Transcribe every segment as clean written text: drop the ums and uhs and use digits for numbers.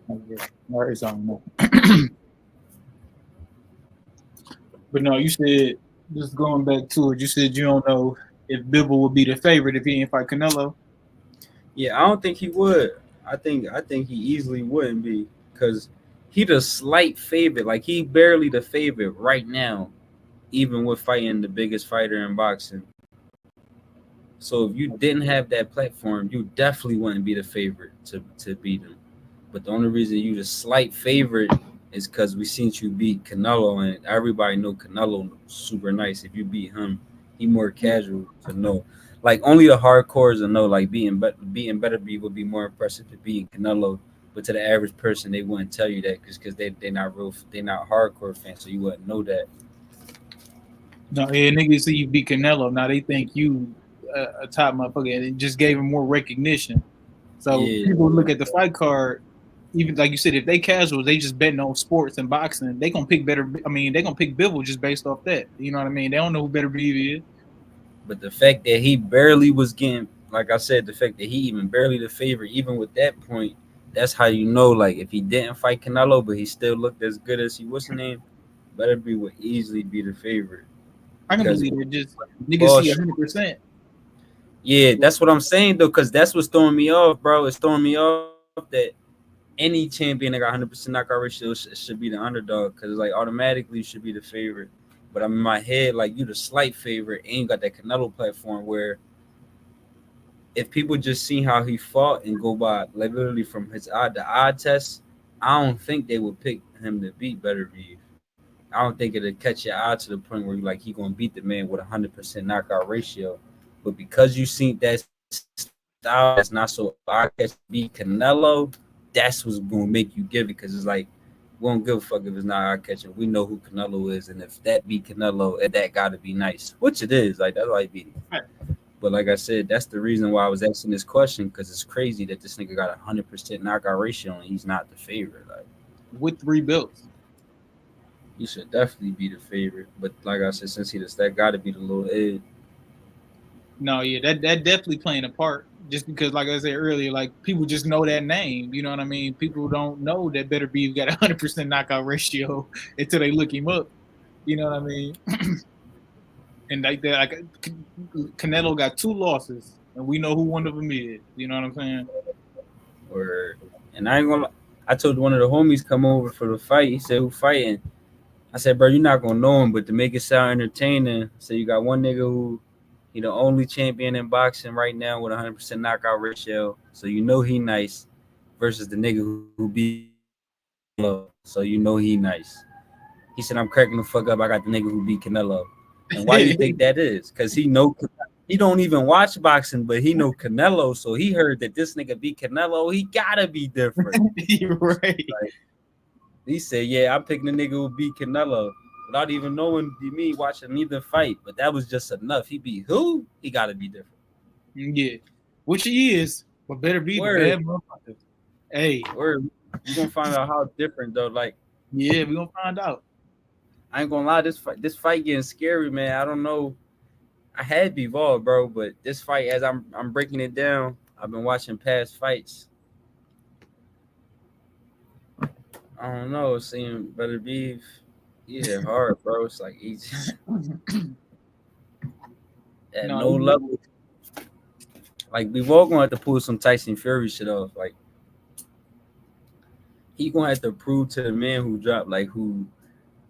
Okay. Or it's on no. But no, you said just going back to it. You said you don't know if Bivol would be the favorite if he didn't fight Canelo. Yeah, I don't think he would. I think he easily wouldn't be because he the slight favorite. Like he barely the favorite right now, even with fighting the biggest fighter in boxing. So if you didn't have that platform, you definitely wouldn't be the favorite to beat him. But the only reason you the slight favorite is because we seen you beat Canelo, and everybody know Canelo super nice. If you beat him, he more casual to know. Like only the hardcores to know. Like beating Beterbiev would be more impressive than beating Canelo. But to the average person, they wouldn't tell you that because they not real, they not hardcore fans, so you wouldn't know that. No, yeah, niggas see you beat Canelo. Now they think you a top motherfucker, and it just gave him more recognition. So Yeah, people look at the fight card, even like you said, if they casual, they just betting on sports and boxing. They gonna pick better. I mean, they gonna pick Bivol just based off that. You know what I mean? They don't know who Better Beterbiev is. but the fact that he barely was getting, like I said, the fact that he even barely the favorite, even with that point, that's how you know. Like if he didn't fight Canelo, but he still looked as good as he was name, Beterbiev would easily be the favorite I can because believe it. Just niggas ball. see 100%. Yeah, that's what I'm saying though, because that's what's throwing me off, bro. It's throwing me off that any champion that got 100% knockout ratio should be the underdog because like automatically should be the favorite. But I'm in my head like you the slight favorite, and you got that Canelo platform where if people just see how he fought and go by like literally from his the odd test, I don't think they would pick him to beat Beterbiev. I don't think it'll catch your eye to the point where like he gonna beat the man with 100% knockout ratio. But because you seen that style that's not so eye catch beat Canelo, that's what's gonna make you give it because it's like we don't give a fuck if it's not eye catching. We know who Canelo is, and if that beat Canelo, that gotta be nice, which it is. Like that's why he beat him. But like I said, that's the reason why I was asking this question because it's crazy that this nigga got 100% knockout ratio and he's not the favorite. Like With 3 belts. he should definitely be the favorite. But like I said, since he does that, got to be the little edge. No, yeah, that definitely playing a part. Just because, like I said earlier, like people just know that name. You know what I mean? People don't know that Better Beef got 100% knockout ratio until they look him up. You know what I mean? And like that, like Canelo got 2 losses, and we know who one of them is. You know what I'm saying? Or and I ain't gonna. I told one of the homies come over for the fight. He said, "Who fighting?" I said, "Bro, you're not gonna know him, but to make it sound entertaining, so you got one nigga who he the only champion in boxing right now with 100% knockout ratio, so you know he nice, versus the nigga who beat Canelo, so you know he nice." He said, "I'm cracking the fuck up. I got the nigga who beat Canelo." And why you think that is? Because he don't even watch boxing, but he know Canelo, so he heard that this nigga beat Canelo. He gotta be different. You're right. Like, he said, "Yeah, I'm picking the nigga who beat Canelo." Without even knowing me watching either fight, but that was just enough. He beat who? He got to be different. Yeah, which he is, but Better Beef a Word, bad motherfucker. Hey, word. You gonna find out how different though. Like yeah, we gonna find out. I ain't gonna lie, this fight getting scary, man. I don't know. I had Bivol, bro, but this fight, as I'm breaking it down, I've been watching past fights. I don't know, seeing Better Beef, he hit hard, bro. It's like he's at No, no level. Like Bivol gonna have to pull some Tyson Fury shit off. Like he gonna have to prove to the man who dropped, like who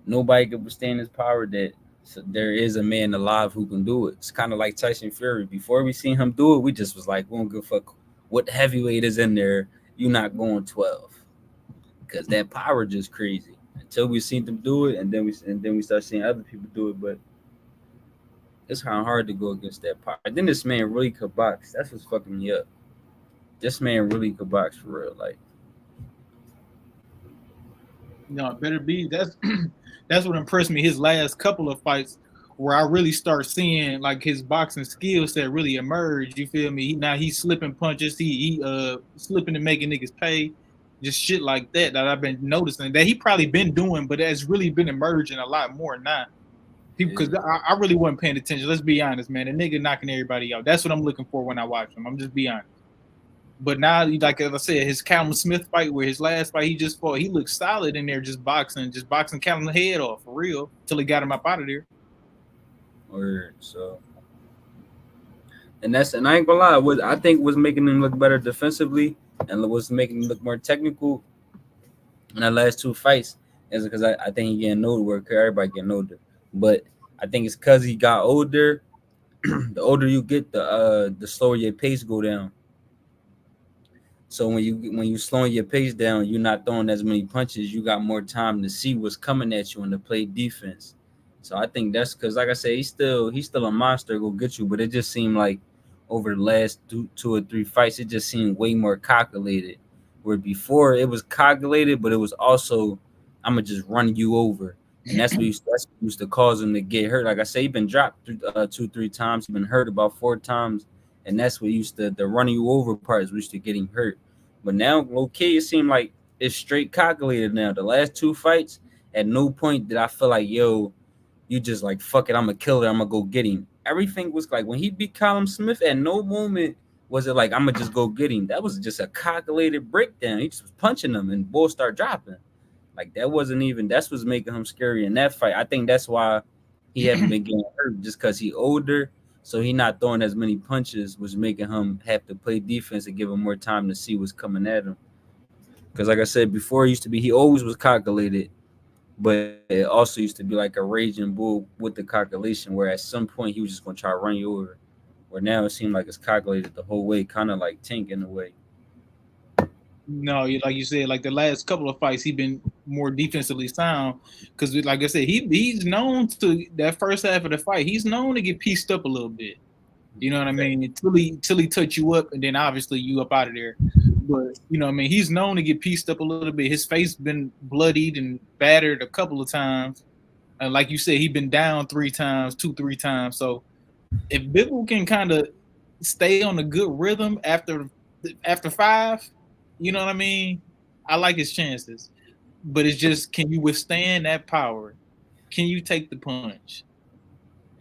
nobody could withstand his power. That so there is a man alive who can do it. It's kind of like Tyson Fury. Before we seen him do it, we just was like, we don't give a fuck what heavyweight is in there. You not going 12 because that power just crazy. Until we seen them do it, and then we start seeing other people do it, but it's kind of hard to go against that power. Then this man really could box. That's what's fucking me up. This man really could box for real. Like no, Better Beef. That's that's what impressed me. His last couple of fights, where I really start seeing like his boxing skill set really emerge. You feel me? Now he's slipping punches. He slipping and making niggas pay. Just shit like that I've been noticing that he probably been doing, but that's really been emerging a lot more now. People, because yeah. I really wasn't paying attention. Let's be honest, man. The nigga knocking everybody out. That's what I'm looking for when I watch him. I'm just be honest. But now, like as I said, his Callum Smith fight, where his last fight he just fought, he looked solid in there, just boxing Callum the head off for real, till he got him up out of there. Word. So, and I ain't gonna lie, what I think was making him look better defensively and was making him look more technical in the last two fights is because I think he getting older. Where everybody getting older, but I think it's because he got older. The older you get, the slower your pace go down. So when you slowing your pace down, you're not throwing as many punches. You got more time to see what's coming at you and to play defense. So I think that's because, like I said, he's still a monster. Go get you, but it just seemed like over the last two or three fights, it just seemed way more calculated. Where before it was calculated, but it was also I'm gonna just run you over, and that's what used to cause him to get hurt. Like I say, he been dropped 2-3 times. He been hurt about 4 times, and that's what used to the running you over part is used to getting hurt. But now, okay, it seemed like it's straight calculated now. The last 2 fights, at no point did I feel like, yo, you just like, fuck it, I'm a killer, I'm gonna go get him. Everything was like, when he beat Callum Smith, at no moment was it like, I'm gonna just go get him. That was just a calculated breakdown. He just was punching them and balls start dropping. Like, that wasn't even, that's what's making him scary in that fight. I think that's why he haven't been getting hurt, just because he older. So he not throwing as many punches, was making him have to play defense and give him more time to see what's coming at him. Because like I said before, he always was calculated, but it also used to be like a raging bull with the calculation, where at some point he was just going to try to run you over. Where now it seemed like it's calculated the whole way, kind of like Tank in a way. No, like you said, like the last couple of fights, he been more defensively sound. Because, like I said, he's known to that first half of the fight. He's known to get pieced up a little bit. You know what I mean? Until he touch you up, and then obviously you up out of there. But you know what I mean? He's known to get pieced up a little bit. His face been bloodied and battered a couple of times. And like you said, he been down 3 times, 2-3 times. So if Bivol can kind of stay on a good rhythm after 5, you know what I mean? I like his chances. But it's just, can you withstand that power? Can you take the punch?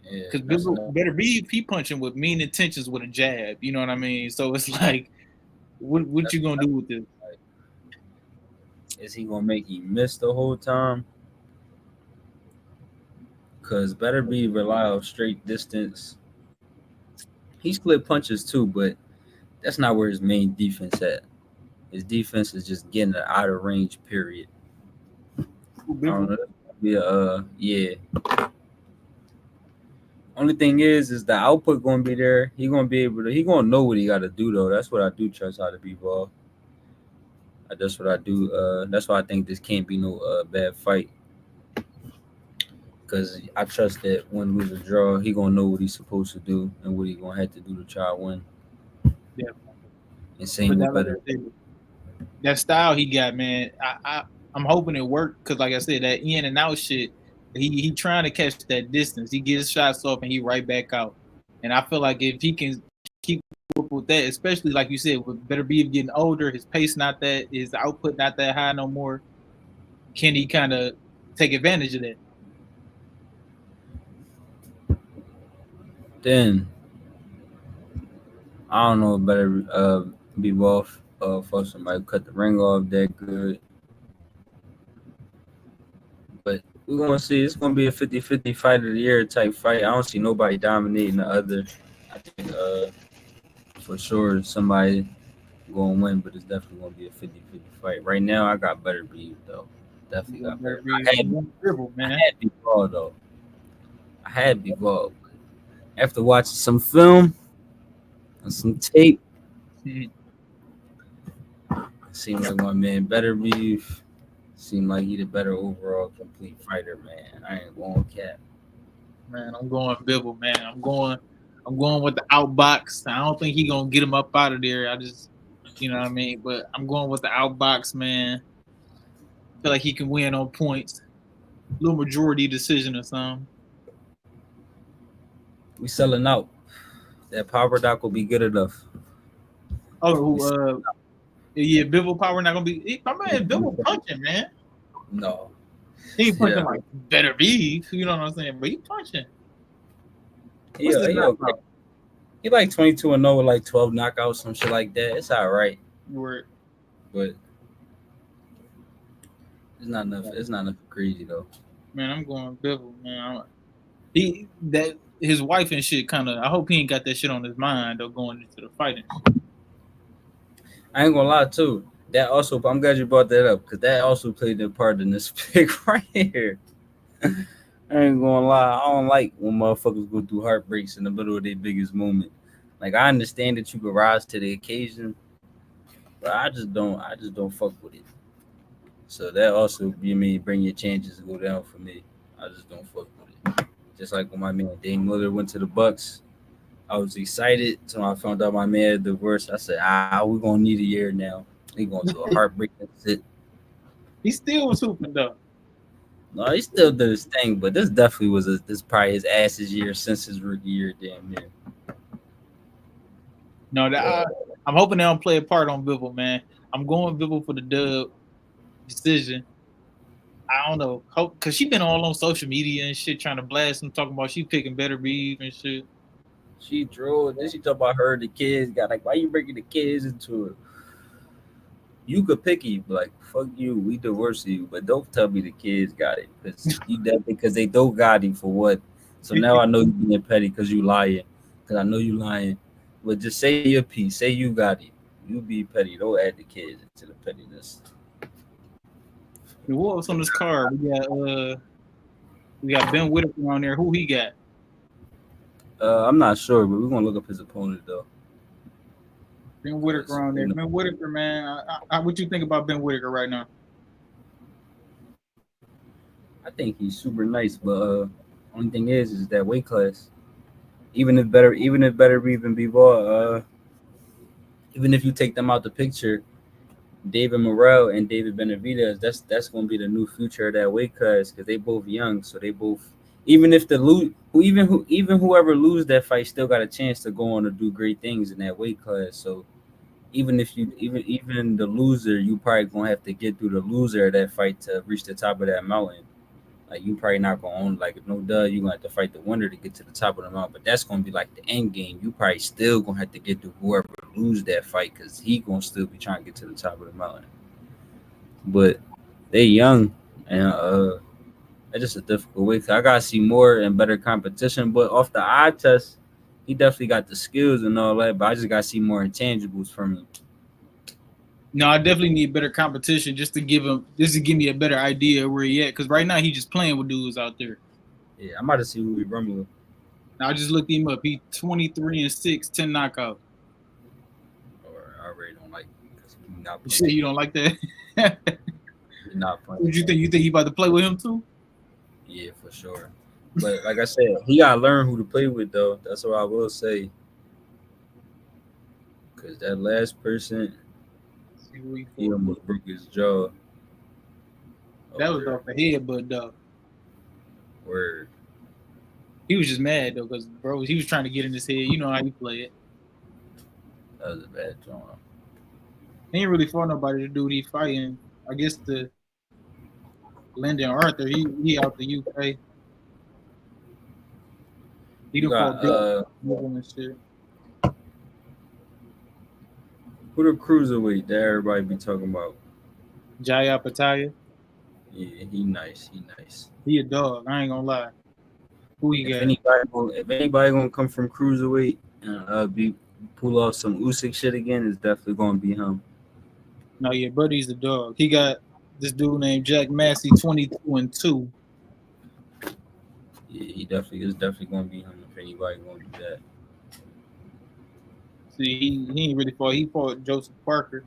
Because Bivol Beterbiev, he punching with mean intentions with a jab. You know what I mean? So it's like, what you gonna do with this? Is he gonna make you miss the whole time? Because Beterbiev rely on straight distance. He split punches too, but that's not where his main defense at. His defense is just getting it out of range. Period. I don't know. Yeah. Only thing is the output gonna be there. He gonna be able to. He gonna know what he got to do though. That's what I do trust how to Bivol. That's what I do. That's why I think this can't be no bad fight. Because I trust that win, lose, or draw, he gonna know what he's supposed to do and what he gonna have to do to try to win. Yeah. And same with better. That style he got, man. I'm hoping it worked because, like I said, that in and out shit. He trying to catch that distance. He gets shots off and he right back out. And I feel like if he can keep up with that, especially like you said, with Beterbiev getting older, his pace his output not that high no more. Can he kind of take advantage of that? Then I don't know, better Bivol for somebody cut the ring off that good. But we're gonna see. It's gonna be a 50-50 fight of the year type fight. I don't see nobody dominating the other. I think for sure somebody gonna win, but it's definitely gonna be a 50-50 fight. Right now, I got Beterbiev though. Definitely got Beterbiev. I had Bivol though. I had Bivol. After watching some film and some tape, seemed like my man Beterbiev. Seemed like he the better overall complete fighter, man. I ain't going cap. Man, I'm going Bivol, man. I'm going with the outbox. I don't think he gonna get him up out of there. I just, you know what I mean. But I'm going with the outbox, man. I feel like he can win on points, little majority decision or something. We selling out. That power doc will be good enough. Oh, yeah, Bivol power not gonna be. My man, Bivol punching, man. No, he ain't punching like Beterbiev. You know what I'm saying? But he punching. Yeah, He like 22-0 with like 12 knockouts, some shit like that. It's all right, Where, but it's not enough. It's not enough crazy though. man, I'm going Bivol, man. He that his wife and shit kind of. I hope he ain't got that shit on his mind though going into the fighting. I ain't gonna lie too. That also, I'm glad you brought that up because that also played a part in this pick right here. I ain't gonna lie. I don't like when motherfuckers go through heartbreaks in the middle of their biggest moment. Like I understand that you can rise to the occasion, but I just don't. I just don't fuck with it. So that also bring your chances to go down for me. I just don't fuck with it. Just like when my man Dame Lillard went to the Bucks, I was excited. So when I found out my man had divorced, I said, we're gonna need a year now. He going through a heartbreak. That's it. He still was hooping though. No, he still did his thing, but this definitely was this probably his ass's year since his rookie year. Damn near. No, I'm hoping they don't play a part on Bivol, man. I'm going Bivol for the dub decision. I don't know, cause she been all on social media and shit trying to blast him, talking about she picking Beterbiev and shit. She drove. Then she talk about her, the kids got like, why you bringing the kids into it? You could pick you, like fuck you. We divorce you, but don't tell me the kids got it because they don't got it for what. So now I know you being petty because you lying. Because I know you lying. But just say your piece. Say you got it. You be petty. Don't add the kids into the pettiness. What was on this card? We got Ben Whitaker on there. Who he got? I'm not sure, but we're gonna look up his opponent though. Ben Whitaker on there. Ben Whitaker, man. What you think about Ben Whitaker right now? I think he's super nice, but only thing is that weight class. Even if Beterbiev and Bivol, even if you take them out the picture, David Morrell and David Benavidez, that's gonna be the new future of that weight class because they both young, so they both even if the whoever lose that fight still got a chance to go on to do great things in that weight class. So even if you even the loser, you probably gonna have to get through the loser of that fight to reach the top of that mountain. Like you probably not gonna own like no duh, you gonna have to fight the winner to get to the top of the mountain. But that's gonna be like the end game. You probably still gonna have to get through whoever lose that fight because he gonna still be trying to get to the top of the mountain. But they young and it's just a difficult way. I gotta see more and better competition. But off the eye test, he definitely got the skills and all that. But I just gotta see more intangibles from him. No, I definitely need better competition just to give me a better idea of where he at. Because right now he just playing with dudes out there. Yeah, I'm about to see who he run with. Now I just looked him up. He 23-6, 10 knockouts. Or I already don't like because he's not. You say you don't like that? He's not playing. What you think? You think he about to play with him too? Yeah, for sure. But like I said, he gotta learn who to play with though. That's what I will say. Cause that last person, he almost broke his jaw. That was off the head, but word. He was just mad though, cause bro, he was trying to get in his head. You know how he play it. That was a bad draw. He ain't really fought nobody to do what he fighting. I guess the Lyndon Arthur, he out the UK. He don't fought and shit. Who the cruiserweight that everybody be talking about? Jaya Pattaya. Yeah, he nice. He a dog. I ain't gonna lie. Who he got? If anybody gonna come from cruiserweight and pull off some Usyk shit again, it's definitely gonna be him. No, yeah, buddy's the dog. He got this dude named Jack Massey, 22-2. Yeah, he definitely gonna be him if anybody gonna do that. See, he ain't really fought. He fought Joseph Parker.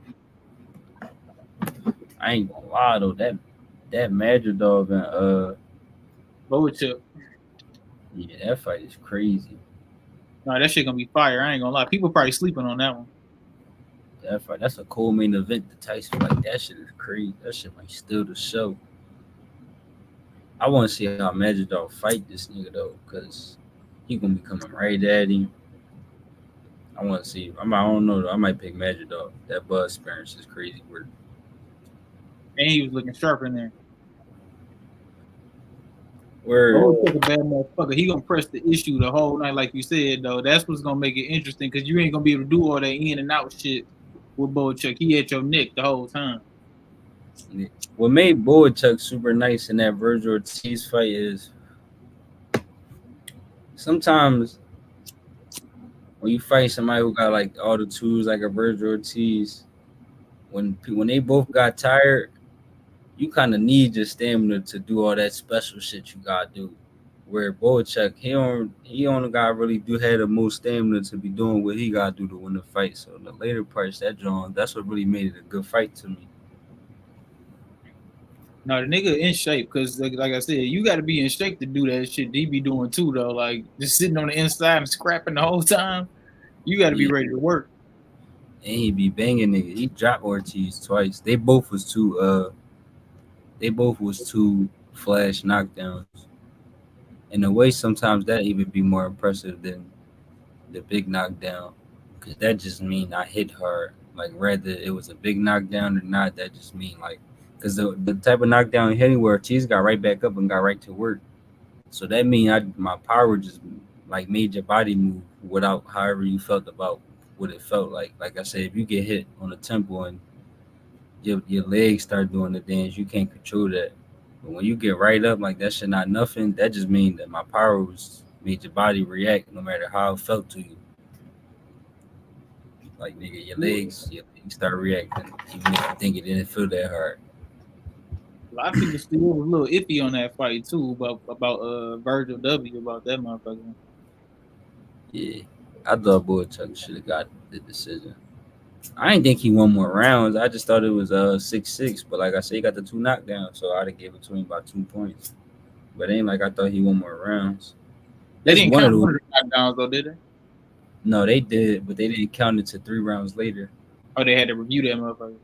I ain't gonna lie though, that Madrigal and Boachuk. Yeah, that fight is crazy. No, that shit gonna be fire. I ain't gonna lie. People probably sleeping on that one. That fight, that's a cool main event. The Tyson fight, that shit is crazy. That shit might steal the show. I want to see how Madrigal fight this nigga though, cause he gonna be coming right at him. I want to see. I don't know though. I might pick Madrigal. That buzz experience is crazy work. And he was looking sharp in there. Word. Bro, took a bad motherfucker. He gonna press the issue the whole night, like you said, though. That's what's gonna make it interesting because you ain't gonna be able to do all that in and out shit with Bochuck. He at your neck the whole time. What made Boachuk super nice in that Virgil Ortiz fight is sometimes when you fight somebody who got like all the tools like a Virgil Ortiz, when they both got tired, you kind of need your stamina to do all that special shit you gotta do. Where Boachuk, he only got really do have the most stamina to be doing what he gotta do to win the fight. So the later parts that John, that's what really made it a good fight to me. No, the nigga in shape because, like I said, you got to be in shape to do that shit. He be doing too, though. Like just sitting on the inside and scrapping the whole time. You got to be Yeah, ready to work. and he be banging niggas. He dropped Ortiz twice. They both was two flash knockdowns. In a way, sometimes that even be more impressive than the big knockdown, because that just mean I hit hard. Like whether it was a big knockdown or not, that just mean like because the type of knockdown he hitting where Ortiz got right back up and got right to work. So that mean my power just like made your body move without however you felt about what it felt like. Like I said, if you get hit on the temple and your legs start doing the dance, you can't control that. But when you get right up like that shit not nothing, that just means that my power was made your body react no matter how it felt to you. Like nigga, your legs start reacting even if you think it didn't feel that hard. A lot of people still was a little iffy on that fight too about Virgil W about that motherfucker. Yeah. I thought Boychuk should have got the decision. I didn't think he won more rounds. I just thought it was 6-6. But like I said, he got the two knockdowns, so I'd have gave it to him by 2 points. But it ain't like I thought he won more rounds. They It's didn't one of count those. one of the knockdowns though, did they? No, they did, but they didn't count it to 3 rounds later. Oh, they had to review that motherfucker.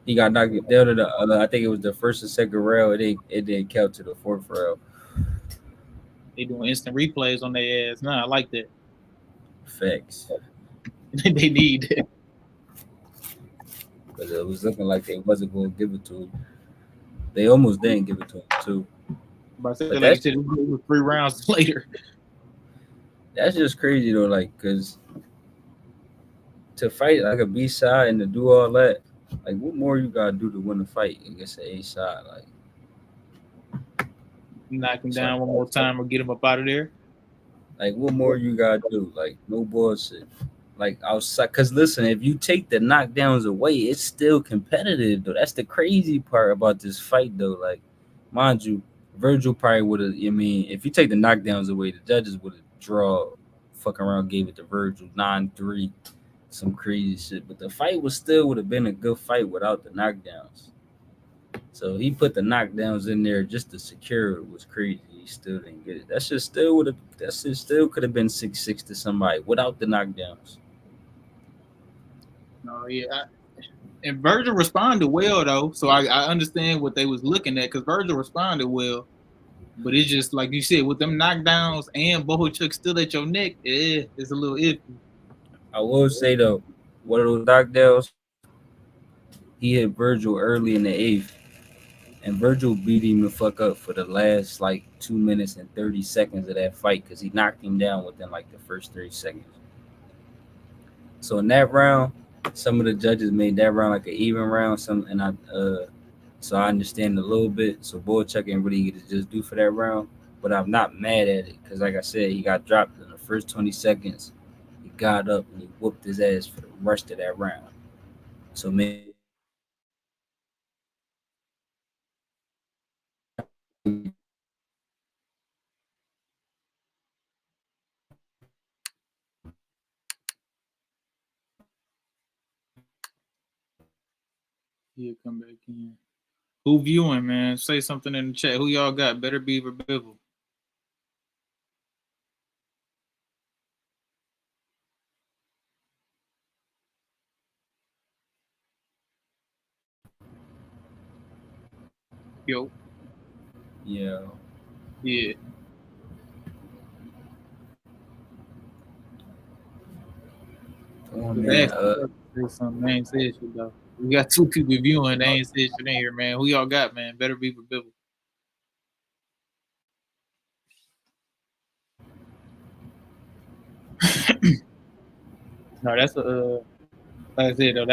He got knocked down to the other. I think it was the first and second round. It didn't count to the fourth round. They doing instant replays on their ass. Nah, I like that. Facts. They need that. Because it was looking like they wasn't going to give it to him. They almost didn't give it to him too. But I said, But like you said, it was 3 rounds later. that's just crazy though. Like, cause to fight like a B side and to do all that, like, what more you gotta do to win a fight against an A side? Knock him So, down one more time or get him up out of there. what more you gotta do? Like, no bullshit. Like outside, cause listen, if you take the knockdowns away, it's still competitive though. That's the crazy part about this fight though. Like, mind you, Virgil probably would have. I mean, if you take the knockdowns away, the judges would have draw, fucking around, gave it to Virgil 9-3, some crazy shit. But the fight would have been a good fight without the knockdowns. So he put the knockdowns in there just to secure it was crazy. He still didn't get it. That shit still would have. That shit still could have been 6-6 to somebody without the knockdowns. No, yeah. And Virgil responded well though, so I understand what they was looking at because Virgil responded well. But it's just like you said, with them knockdowns and Bohuchuk still at your neck, it's a little iffy. I will say though, one of those knockdowns, he hit Virgil early in the eighth, and Virgil beat him the fuck up for the last like 2 minutes and 30 seconds of that fight because he knocked him down within like the first 30 seconds. So in that round, some of the judges made that round like an even round. So I understand a little bit. So Boychuk ain't really get to just do for that round, but I'm not mad at it because, like I said, he got dropped in the first 20 seconds. He got up and he whooped his ass for the rest of that round. So maybe He'll come back in. Who viewing, man? Say something in the chat. Who y'all got? Beterbiev or Bivol? Yo, yeah. yeah. Come on, They man. say something. They ain't said shit though. We got two people viewing. They ain't said shit in here, man. Who y'all got, man? Beterbiev or Bivol? No, that's a like I said though.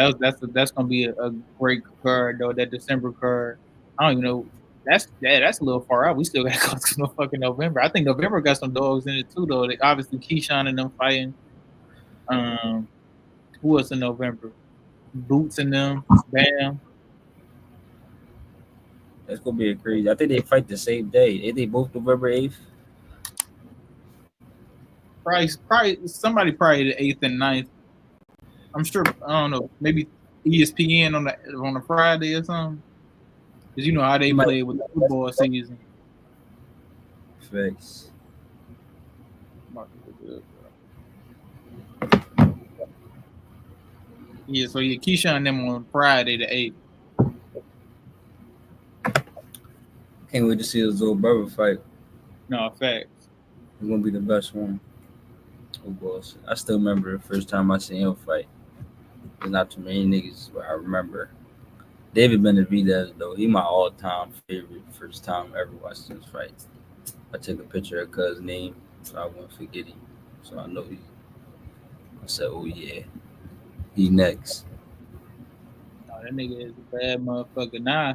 That's gonna be a great card though. That December card. I don't even know. That's a little far out. We still gotta go to no fucking November. I think November got some dogs in it too though. They, obviously Keyshawn and them fighting. Um, who else in November? Boots and them. Bam. That's gonna be a crazy. I think they fight the same day. Ain't they both November 8th? Probably somebody probably the 8th and 9th. I'm sure. I don't know. Maybe ESPN on a Friday or something. Cause you know how they play with the football season. Facts. Yeah, so yeah, Keyshawn and them on Friday the 8th. Can't wait to see his little brother fight. No, facts. It's gonna be the best one. Oh boss. I still remember the first time I seen him fight. There's not too many niggas but I remember. David Beterbiev though, he my all-time favorite first time I ever watched his fight. I took a picture of Cuz's name so I wouldn't forget him. So I know he I said, oh yeah, he next. No, that nigga is a bad motherfucker. Nah,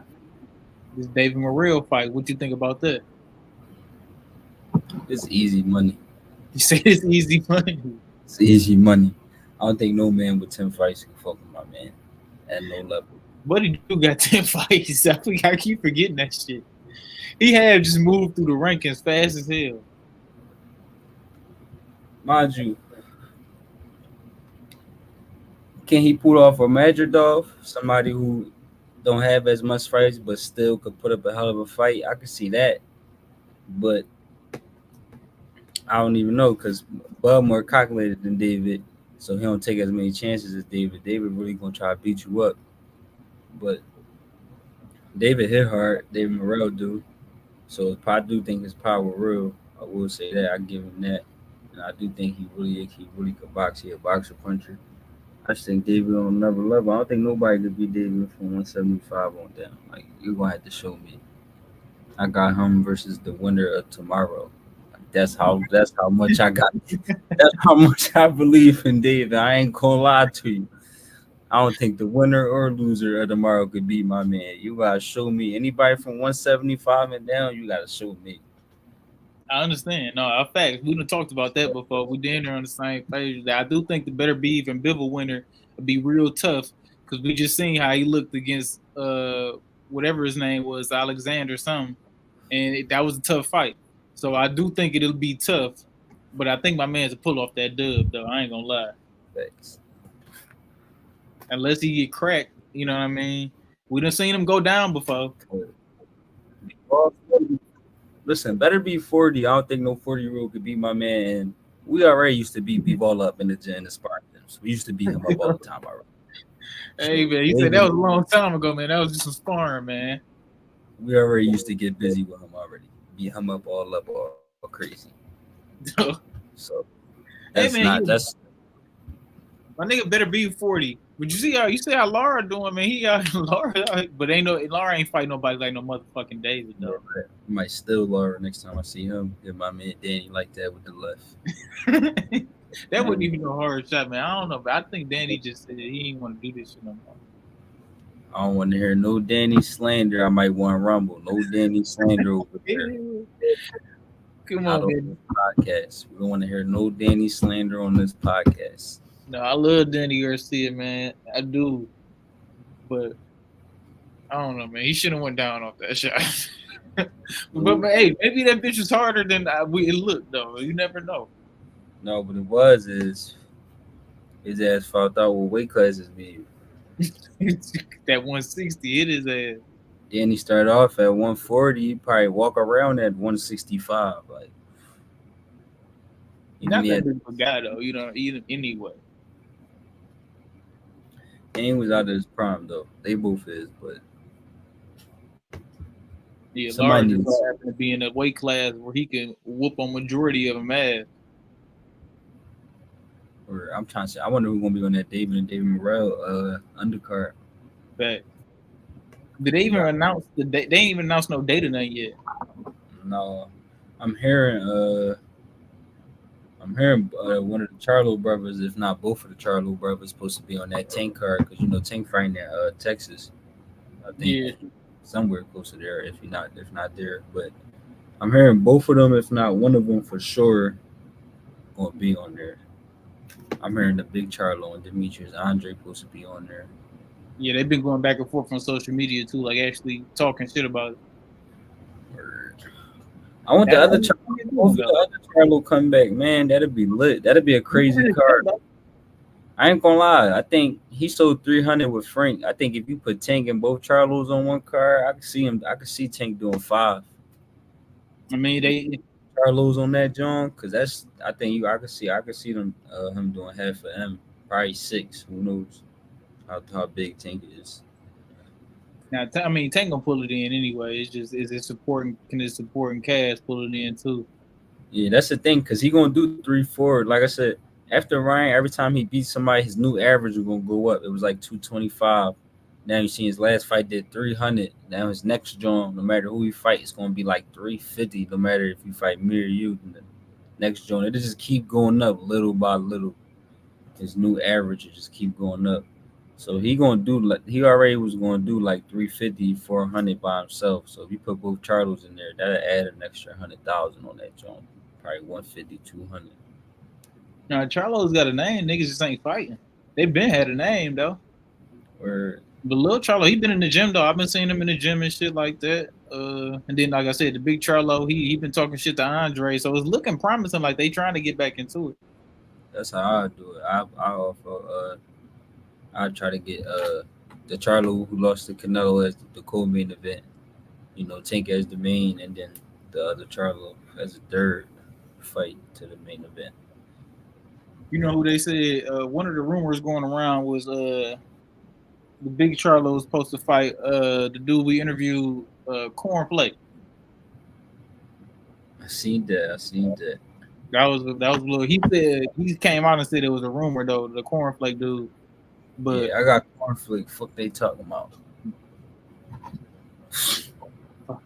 this David Morrell fight. What you think about that? It's easy money. You say it's easy money. It's easy money. I don't think no man with 10 fights can fuck with my man at no level. But he do got 10 fights. I keep forgetting that shit. He had just moved through the rankings fast as hell. Mind you, can he pull off a Madridov? Somebody who don't have as much fights but still could put up a hell of a fight. I could see that. But I don't even know because Bud more calculated than David, so he don't take as many chances as David. David really gonna try to beat you up. But David hit hard, David Morrell do. So if I do think his power real, I will say that. I give him that. And I do think he really could box. He a boxer puncher. I just think David on another level. I don't think nobody could beat David from 175 on down. Like you're gonna have to show me. I got him versus the winner of tomorrow. That's how much I got. That's how much I believe in David. I ain't gonna lie to you. I don't think the winner or loser of tomorrow could beat my man. You gotta show me anybody from 175 and down. You gotta show me. I understand. No, in fact, we done talked about that before. We did on the same page. I do think the Beterbiev and Bivol winner would be real tough because we just seen how he looked against whatever his name was, Alexander something, and that was a tough fight. So I do think it'll be tough, but I think my man's to pull off that dub though. I ain't gonna lie. Thanks. Unless he get cracked, you know what I mean. We done seen him go down before. Listen, Beterbiev 40. I don't think no 40-year-old could beat my man. And we already used to beat Bivol up in the Spartans. We used to beat him up all the time already. Hey man, he said that was a long time ago, man. That was just some sparring, man. We already used to get busy with him already. Beat him up all crazy. So that's hey, man, that's my nigga Beterbiev 40. But you see how Laura doing, man. He got Laura, but Laura ain't fighting nobody like no motherfucking David though. I might still Laura next time I see him. Get my man Danny like that with the left. That wasn't even a hard shot, man. I don't know, but I think Danny just said he didn't want to do this shit no more. I don't want to hear no Danny slander. I might want to rumble. No Danny slander over there. Come on, man. Podcast. We don't want to hear no Danny slander on this podcast. No, I love Danny Garcia, man. I do, but I don't know, man. He should have went down off that shot. but hey, maybe that bitch was harder than it looked, though. You never know. No, but it is his ass found out what weight classes be. That 160 hit his ass. Then he started off at 140. He probably walk around at 165. Like, not that big of a guy though, you know. Either anyway. He was out of his prime though. They both is, but yeah, Laura just happened to be in a weight class where he can whoop on majority of them ass. Or I'm trying to say, I wonder who's gonna be on that David Morrell undercard. But did they even announce the date? They ain't even announced no date or nothing yet. No, I'm hearing I'm hearing one of the Charlo brothers, if not both of the Charlo brothers, supposed to be on that Tank card because Tank fighting at Texas. I think Yeah, somewhere close to there, if not there. But I'm hearing both of them, if not one of them, for sure, gonna be on there. I'm hearing the big Charlo and Demetrius Andre supposed to be on there. yeah, they've been going back and forth on social media too, like actually talking shit about it. Word. I want the That's other what Charlo. they're doing Hopefully, though. the other Charlo come back, man. That'd be lit. That'd be a crazy card. I ain't gonna lie. I think he sold 300 with Frank. I think if you put Tank and both Charlos on one card, I could see him. I could see Tank doing 5. I mean, they Charlos on that John, because that's. I think you. I could see them. Him doing half of him, probably 6. Who knows how big Tank is? now. I mean, Tank gonna pull it in anyway. It's just is it supporting? Can his supporting cast pull it in too? Yeah, that's the thing, because he gonna do 3-4. Like I said, after Ryan, every time he beats somebody, his new average is gonna go up. It was like 225. Now you see his last fight did 300. Now his next John, no matter who he fight, it's gonna be like 350. No matter if you fight me or you, the next John, it just keep going up little by little. His new average will just keep going up. So he gonna do like he already was gonna do like 350, 400 by himself. So if you put both Charlos in there, that'll add an extra 100,000 on that John. Probably 150, 200. Now Charlo's got a name. Niggas just ain't fighting. They been had a name though. Or But Lil Charlo, he been in the gym though. I've been seeing him in the gym and shit like that. And then like I said, the big Charlo, he been talking shit to Andre, so it's looking promising. Like they trying to get back into it. that's how I do it. I also I try to get the Charlo who lost to Canelo as the co-main event. Tank as the main, and then the other Charlo as a third fight to the main event. You know who they said? One of the rumors going around was the big Charlo was supposed to fight the dude we interviewed, Cornflake. I seen that. That was a little. He said he came out and said it was a rumor though, the Cornflake dude. But Yeah, I got conflict. Fuck they talking about.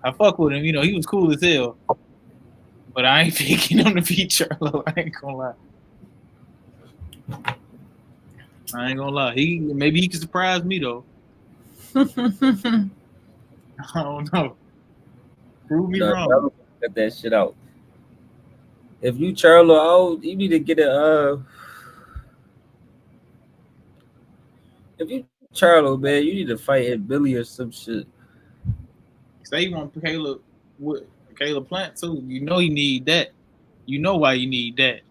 I fuck with him. He was cool as hell. But I ain't picking him to beat Charlo. I ain't gonna lie. Maybe he can surprise me though. I don't know. Prove me wrong. Cut that shit out. If you Charlo out, you need to get a. If you Charlo, man, you need to fight at Billy or some shit. Say you want Caleb Plant too. You know he need that. You know why you need that.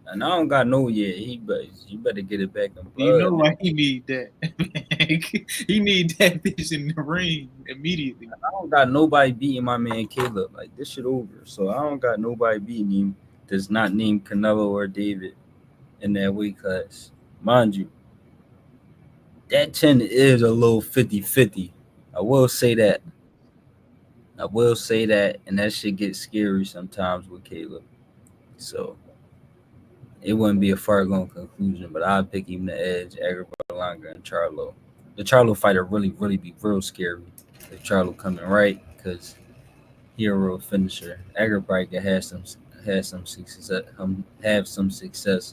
And I don't got no yet. You better get it back in blood. You know why he need that. He need that bitch in the ring immediately. I don't got nobody beating my man Caleb. Like this shit over. So I don't got nobody beating him that's not named Canelo or David in that weight class. Mind you, that 10 is a little 50-50. I will say that. And that shit gets scary sometimes with Caleb. So it wouldn't be a far going conclusion, but I'd pick him the edge, Edgar Berlanga and Charlo. The Charlo fighter really be real scary if Charlo coming right, because he a real finisher. Edgar probably could have some success,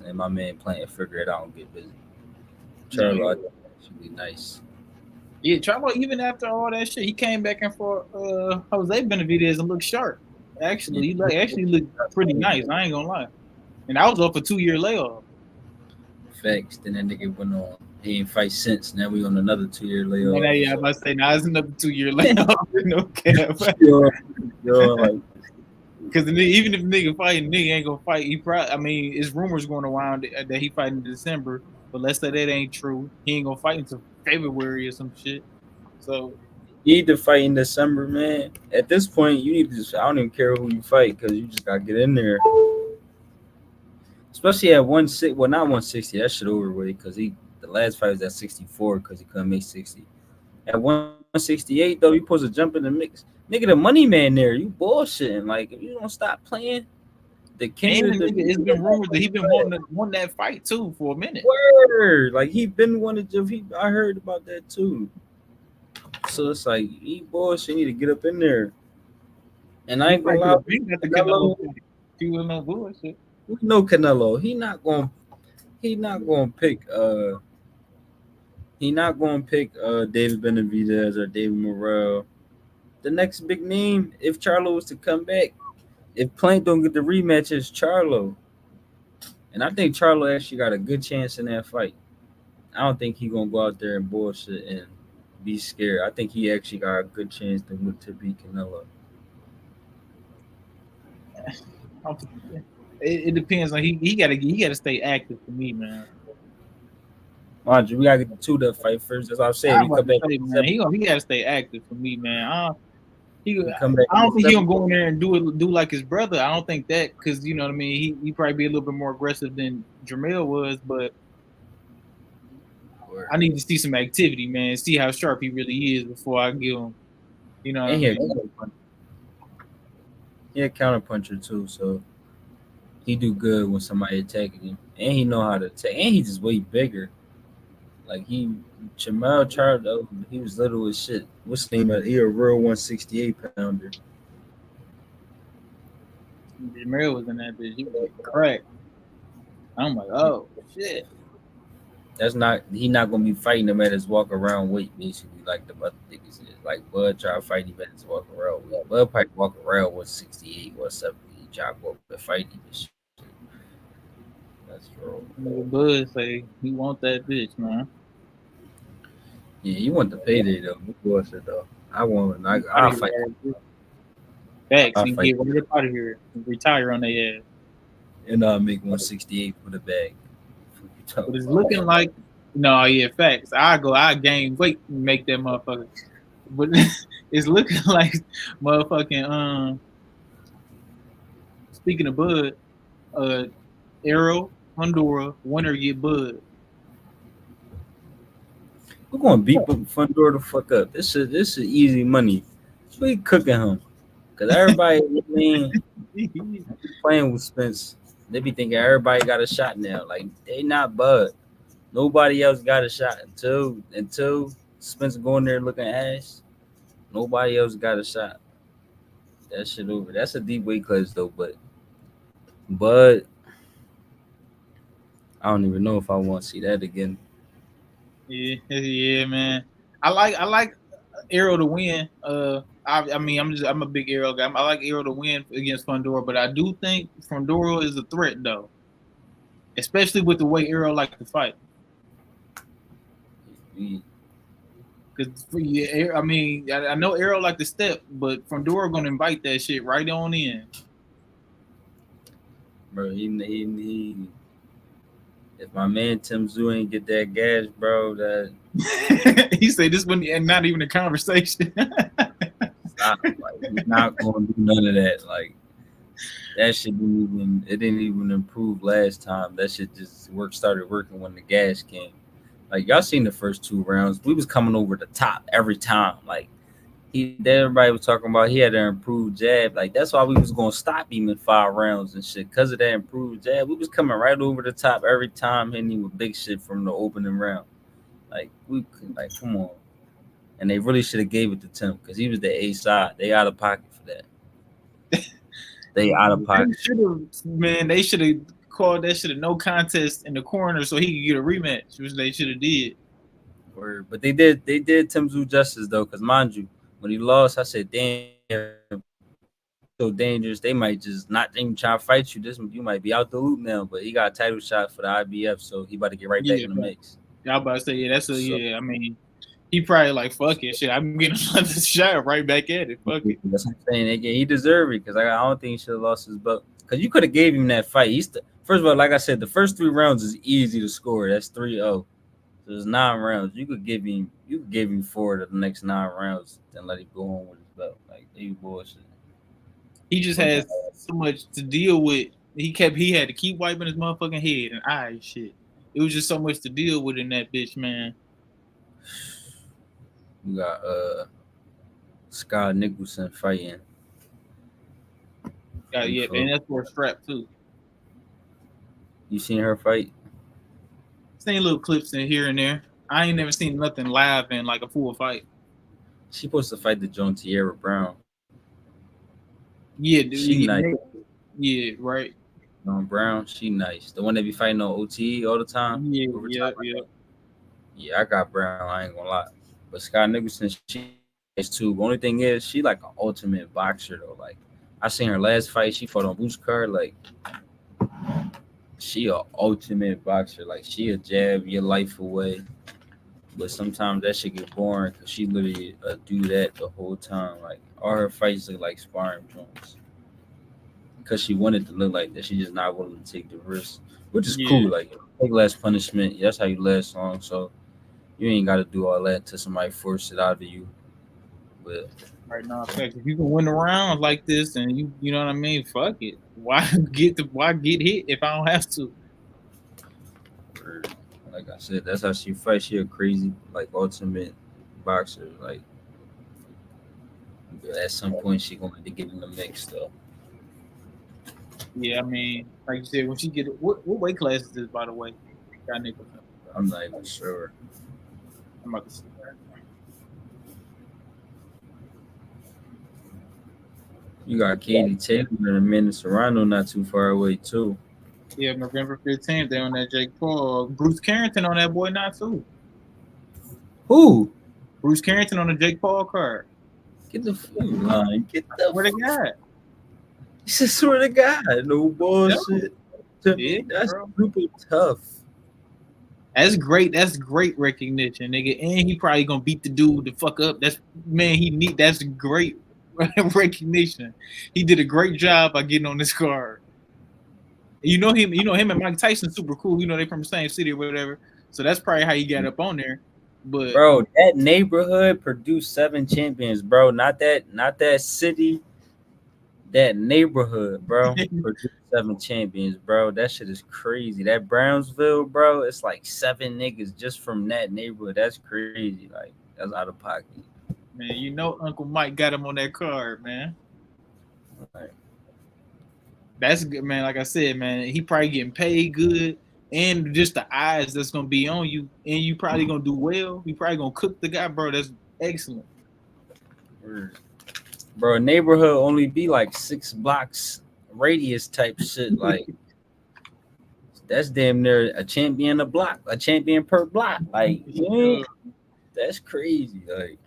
and my man playing figure it out and get busy. Charlo, I think that should be nice. Yeah, Charlo, even after all that shit, he came back and for Jose Benavidez and looked sharp. Actually, he actually looked pretty nice. I ain't gonna lie. And I was up for 2-year layoff. Facts. Then that nigga went on. He ain't fight since. Now we on another 2-year layoff. Yeah, I was about to say, now it's another 2-year layoff. No cap. Like, because even if the nigga fighting, nigga ain't gonna fight. He probably, I mean, it's rumors going around that he fighting in December. But let's say that ain't true. He ain't gonna fight until February or some shit. So you need to fight in December, man. At this point, you need to just, I don't even care who you fight because you just gotta get in there. Especially at 160, well, not 160. That shit over with because the last fight was at 64 because he couldn't make 60. At 168 though, you supposed to jump in the mix. Nigga, the money man there, you bullshitting. Like if you don't stop playing, the king. It's been rumored that he been wanting that fight too for a minute. Word, like he been wanting to. I heard about that too. So it's like he bullshit. Need to get up in there. And I ain't gonna lie. He was no bullshit. We know Canelo. He not gonna pick David Benavidez or David Morrell. The next big name, if Charlo was to come back, if Plank don't get the rematch, is Charlo. And I think Charlo actually got a good chance in that fight. I don't think he gonna go out there and bullshit and be scared. I think he actually got a good chance to beat Canelo. It depends on he gotta stay active for me, man. Mind you, we gotta get the two that fight first. That's what I'm saying. I'm We about come to back say, in man, seven. he gotta stay active for me, man. He, We come back I in don't think he seven. gonna go in there and do like his brother. I don't think that because you know what I mean. He probably be a little bit more aggressive than Jamel was, but Or, I need to see some activity, man. See how sharp he really is before I give him. You know what I and mean? he a counterpuncher too, so he do good when somebody attacking him, and he know how to attack, and he just way bigger. Like Jamal Charles, though, he was little as shit. What's his name? He a real 168 pounder. Jamel was in that bitch. He was getting cracked. I'm like, oh shit. That's not he not gonna be fighting him at his walk around weight, basically like the other niggas is. Like Bud try to fight him at his walk around weight. Bud probably walk around 168, 170. He try to go up and fight him and shit. That's true. Nigga Bud say he want that bitch, man. Yeah, you want the payday though. Of course it though. I want Out I'll of fight. here. Facts. I'll He fight. get right up out of here and retire on their ass. And I'll make 168 for the bag. But it's looking like no, yeah, facts. I gain weight and make that motherfucker. But it's looking like motherfucking speaking of Bud, uh Arrow, Honduras, winner get Bud. We're gonna beat Fundora the fuck up. This is easy money. We cooking him. Cause everybody, I mean, playing with Spence, they be thinking everybody got a shot now. Like they not Bud. Nobody else got a shot until Spence going there looking ass. Nobody else got a shot. That shit over. That's a deep weight class though, but I don't even know if I want to see that again. Yeah, man. I like Arrow to win. I mean, I'm a big Arrow guy. I like Arrow to win against Fundora, but I do think Fundora is a threat though, especially with the way Arrow like to fight. Because yeah, I mean, I know Arrow like to step, but Fundora gonna invite that shit right on in. Bro, he if my man Tim Zoo ain't get that gas, bro, that He said this one and not even a conversation. stop. Like he's not gonna do none of that. Like that shit didn't even improve last time. That shit just started working when the gas came. Like y'all seen the first 2 rounds. We was coming over the top every time. Like everybody was talking about he had an improved jab. Like that's why we was gonna stop him in 5 rounds and shit. Cause of that improved jab. We was coming right over the top every time, hitting him with big shit from the opening round. Like come on. And they really should have gave it to Tim because he was the A side. They out of pocket for that. They out of pocket. They should have called that shit a no contest in the corner so he could get a rematch, which they should have did. But they did Tim Zoo justice though, because mind you, when he lost, I said, damn, so dangerous. They might just not even try to fight you. You might be out the loop now. But he got a title shot for the IBF, so he about to get right back in the mix. Y'all about to say, yeah, I mean, he probably like fuck it, shit. I'm getting another shot right back at it. Fuck it. That's what I'm saying. Again, he deserved it because I don't think he should have lost his belt. Because you could have gave him that fight. First of all, like I said, the first 3 rounds is easy to score. That's 3-0. So there's 9 rounds. You could give him 4 of the next 9 rounds and let him go on with his belt. Like they bullshit. He just has so much to deal with. He had to keep wiping his motherfucking head and eyes shit. It was just so much to deal with in that bitch, man. You got Scott Nicholson fighting. Yeah, and that's for a strap too. You seen her fight? Seen little clips in here and there. I ain't never seen nothing live in like a full fight. She supposed to fight the Joan Tierra Brown. Yeah, dude. She nice. Yeah, right. Brown, she nice. The one that be fighting on OT all the time. Yeah, Overtime. yeah, yeah. Yeah, I got Brown. I ain't gonna lie. But Scott Nicholson, she nice too. The only thing is, she like an ultimate boxer though. Like I seen her last fight. She fought on Boost Card. Like she a ultimate boxer. Like she a jab your life away. But sometimes that shit get boring because she literally do that the whole time. Like all her fights look like sparring joints. Because she wanted to look like that, she just not willing to take the risk, which is Yeah. cool. Like take less punishment. That's how you last long. So you ain't got to do all that till somebody force it out of you. But Right now, fact, if you can win the round like this, and you know what I mean, fuck it. Why get hit if I don't have to? like I said, that's how she fights. She a crazy, like ultimate boxer. Like at some point, she going to get in the mix though. Yeah, I mean, like you said, when she get what weight class is this, by the way? Got Nicholson. I'm not even sure. I'm about to see that. You got Katie Taylor and Amanda Serrano not too far away too. Yeah, November 15th, they on that Jake Paul. Bruce Carrington on that boy, not too. Who? Bruce Carrington on the Jake Paul card. Get the food line. Get the. Where they got? I swear to God, no bullshit. To me, that's bro. super tough. That's great. That's great recognition, nigga. And he probably gonna beat the dude the fuck up. That's man. That's great recognition. He did a great job by getting on this card. You know him. You know him and Mike Tyson super cool. You know they from the same city or whatever. So that's probably how he got up on there. But bro, that neighborhood produced 7 champions, bro. Not that city. That neighborhood, bro, produced 7 champions, bro. That shit is crazy. That Brownsville, bro, it's like 7 niggas just from that neighborhood. That's crazy. Like that's out of pocket. man, you know Uncle Mike got him on that card, man. Right. That's good, man. Like I said, man, he probably getting paid good, and just the eyes that's gonna be on you, and you probably gonna do well. You probably gonna cook the guy, bro. That's excellent. Bro, a neighborhood only be like 6 blocks radius type shit. Like that's damn near a champion a block, a champion per block. Like that's crazy. Like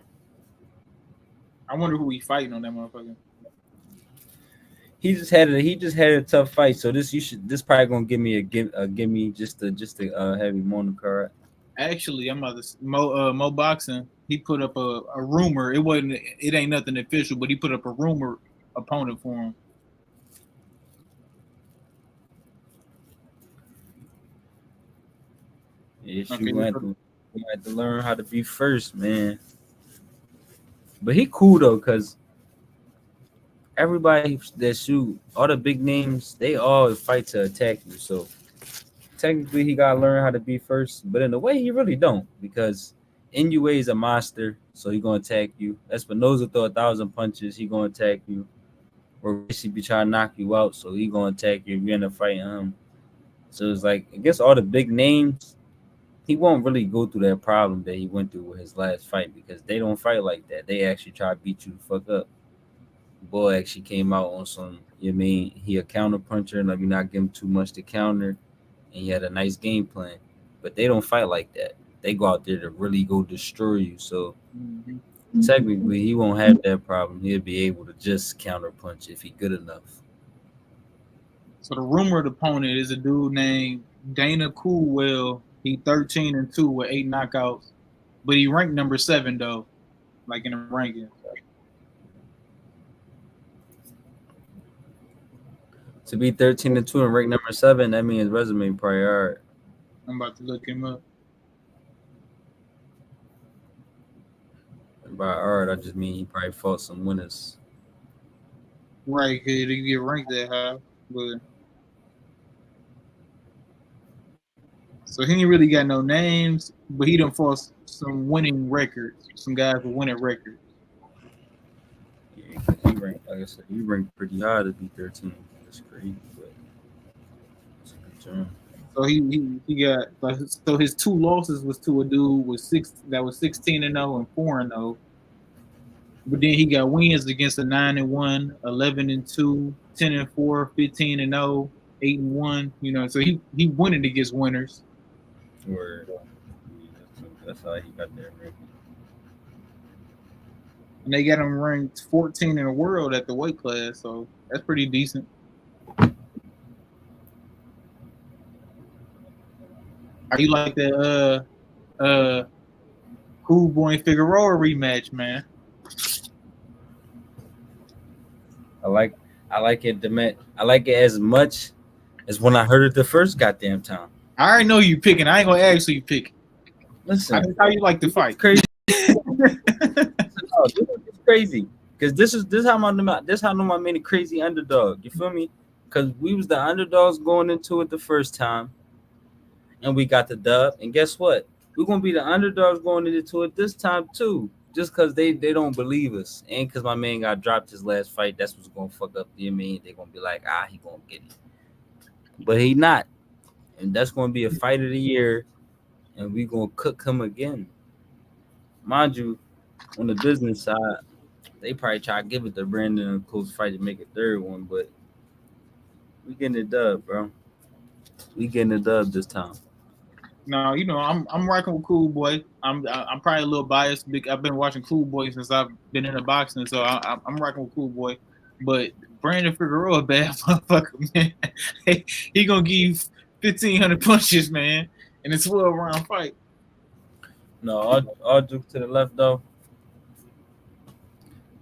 I wonder who he fighting on that motherfucker. He just had a tough fight. So this probably gonna give me just to have him on the card. Actually, I'm about to Mo Boxing. He put up a rumor. It ain't nothing official, but he put up a rumor opponent for him. Yes, okay, you had to learn how to be first, man. But he cool though, cause everybody that shoot, all the big names, they all fight to attack you. So technically, he gotta learn how to be first. But in a way, he really don't, because NUA is a monster, so he gonna attack you. Espinoza throw 1,000 punches, he gonna attack you. Or he be trying to knock you out, so he gonna attack you if you end up fighting him. So it's like, against all the big names, he won't really go through that problem that he went through with his last fight, because they don't fight like that. They actually try to beat you the fuck up. Boy actually came out on some, you know what I mean, he a counter puncher, like you not give him too much to counter, and he had a nice game plan. But they don't fight like that. They go out there to really go destroy you. So technically, he won't have that problem. He'll be able to just counter punch if he good enough. So the rumored opponent is a dude named Dana Coolwell. He 13-2 with 8 knockouts, but he ranked number 7 though, like in the rankings. To be 13-2 and rank number 7, that means resume probably hard. I'm about to look him up. And by hard, I just mean he probably fought some winners. Right, he didn't get ranked that high, but so he ain't really got no names, but he done fought some winning records, some guys with winning records. Yeah, he ranked, like I said, he ranked pretty high to be 13. That's crazy, but it's a good term. So he got like, so his 2 losses was to a dude with 16-0 and 4-0. But then he got wins against a 9-1, 11-2, 10-4, 15-0, 8-1. You know, so he winning against winners. Or that's how he got there. Right? And they got him ranked 14 in the world at the weight class, so that's pretty decent. Are you like the Cool Boy and Figueroa rematch, man? I like it. I like it as much as when I heard it the first goddamn time. I already know you picking. I ain't gonna ask who you picking. Listen, How you like the fight? Crazy. This is crazy because this how I know my many crazy underdog. You feel me? Because we was the underdogs going into it the first time, and we got the dub. And guess what? We're gonna be the underdogs going into it this time too. Just because they don't believe us, and because my man got dropped his last fight, that's what's gonna fuck up the mean. They're gonna be like, he gonna get it, but he not, and that's gonna be a fight of the year, and we gonna cook him again. Mind you, on the business side, they probably try to give it to Brandon a close fight to make a third one, but we getting it dub, bro. We getting it dub this time. No, you know I'm rocking with Cool Boy. I'm probably a little biased. I've been watching Cool Boy since I've been in the boxing, so I'm rocking with Cool Boy. But Brandon Figueroa, bad motherfucker, man. He gonna give you 1,500 punches, man, in a 12-round fight. No, all joke to the left though.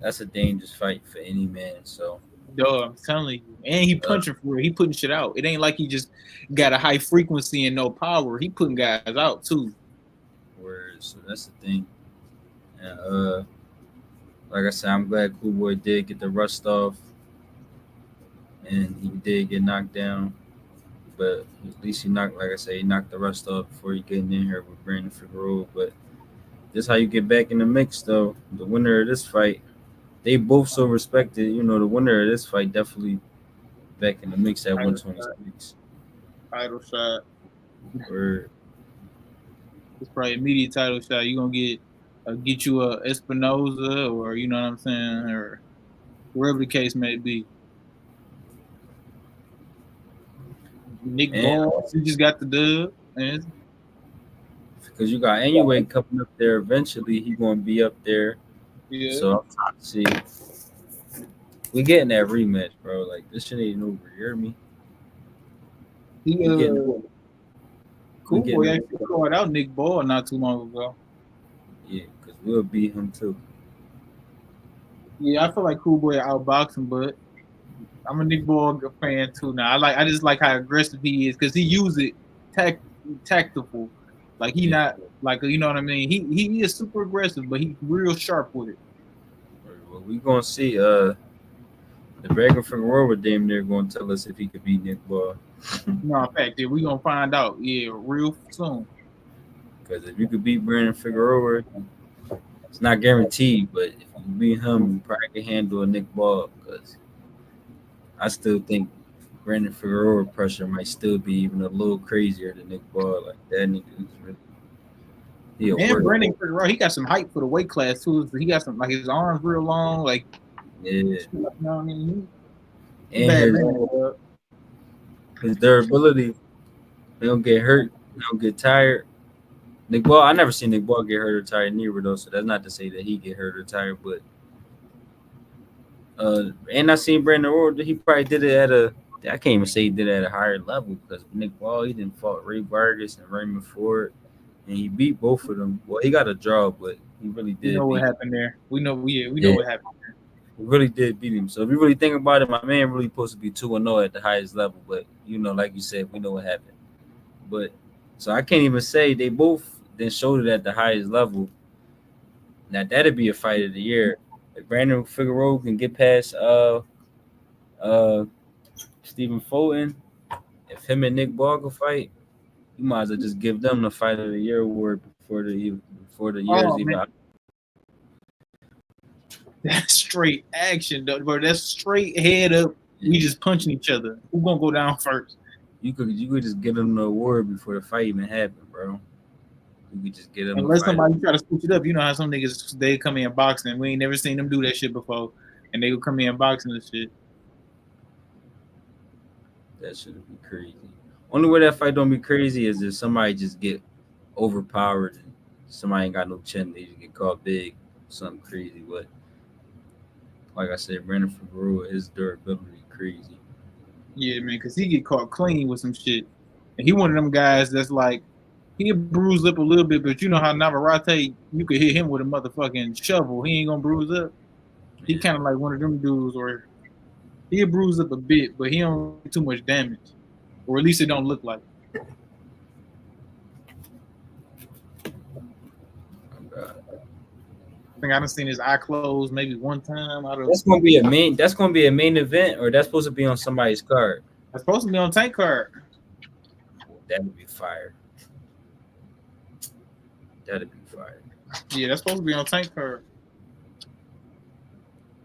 That's a dangerous fight for any man. So, I'm telling you, and he punching for it. He putting shit out. It ain't like he just got a high frequency and no power. He putting guys out too. So that's the thing. And like I said, I'm glad Cool Boy did get the rust off, and he did get knocked down. But at least he knocked the rust off before he getting in here with Brandon Figueroa. But this how you get back in the mix, though. The winner of this fight, they both so respected. You know, the winner of this fight definitely back in the mix at 126. Title shot. Or it's probably immediate title shot. You gonna get you a Espinoza, or you know what I'm saying, or wherever the case may be. Nick Ball, he just got the dub, and because you got anyway coming up there eventually, he gonna be up there. Yeah. So I'm trying to see. We getting that rematch, bro. Like this shit ain't over. You hear me? Cool Boy actually called out Nick Ball not too long ago. Yeah, because we'll beat him too. Yeah, I feel like Cool Boy outboxing, but I'm a Nick Ball fan too now. I just like how aggressive he is because he use it tactful. Like he not like, you know what I mean. He is super aggressive, but he's real sharp with it. Well, we gonna see. The Brandon Figueroa damn near gonna tell us if he could beat Nick Ball. No, in fact, we gonna find out. Yeah, real soon. Because if you could beat Brandon Figueroa, it's not guaranteed, but if you beat him, you probably can handle a Nick Ball. Because I still think Brandon Figueroa pressure might still be even a little crazier than Nick Ball. Like that nigga is really. And Brandon Figueroa, he got some height for the weight class too. He got some, like, his arms real long, like. Yeah. You know what I mean? And his durability, they don't get hurt, they don't get tired. Nick Ball, I never seen Nick Ball get hurt or tired neither though, so that's not to say that he get hurt or tired, but and I seen Brandon Figueroa, he probably did it I can't even say he did it at a higher level because Nick Ball, he didn't fought Ray Vargas and Raymond Ford, and he beat both of them. Well, he got a draw, but he really did. We know what happened there. We know what happened there. He really did beat him. So if you really think about it, my man really supposed to be 2-0 at the highest level. But, you know, like you said, we know what happened. But so I can't even say they both then showed it at the highest level. Now, that'd be a fight of the year. If Brandon Figueroa can get past Stephen Fulton, if him and Nick Ball can fight, you might as well just give them the fight of the year award before the year's even out. That's straight action, though, bro. That's straight head up. We just punching each other. Who's gonna go down first? You could just get them the award before the fight even happened, bro. You could just get them. Unless somebody try to switch it up, you know how some niggas they come in boxing. We ain't never seen them do that shit before, and they will come in boxing and shit. That should be crazy. Only way that fight don't be crazy is if somebody just get overpowered and somebody ain't got no chin, they just get caught big, something crazy. But like I said, Brandon Figueroa, his durability crazy. Yeah, man, because he get caught clean with some shit. And he one of them guys that's like, he'll bruise up a little bit, but you know how Navarrete, you could hit him with a motherfucking shovel. He ain't gonna bruise up. He Yeah. kind of like one of them dudes where he'll bruise up a bit, but he don't do too much damage. Or at least it don't look like. I think I done seen his eye close maybe one time out of. That's gonna be a main. That's gonna be a main event, or that's supposed to be on somebody's card. That's supposed to be on Tank card. That'd be fire. That'd be fire. Yeah, that's supposed to be on Tank card.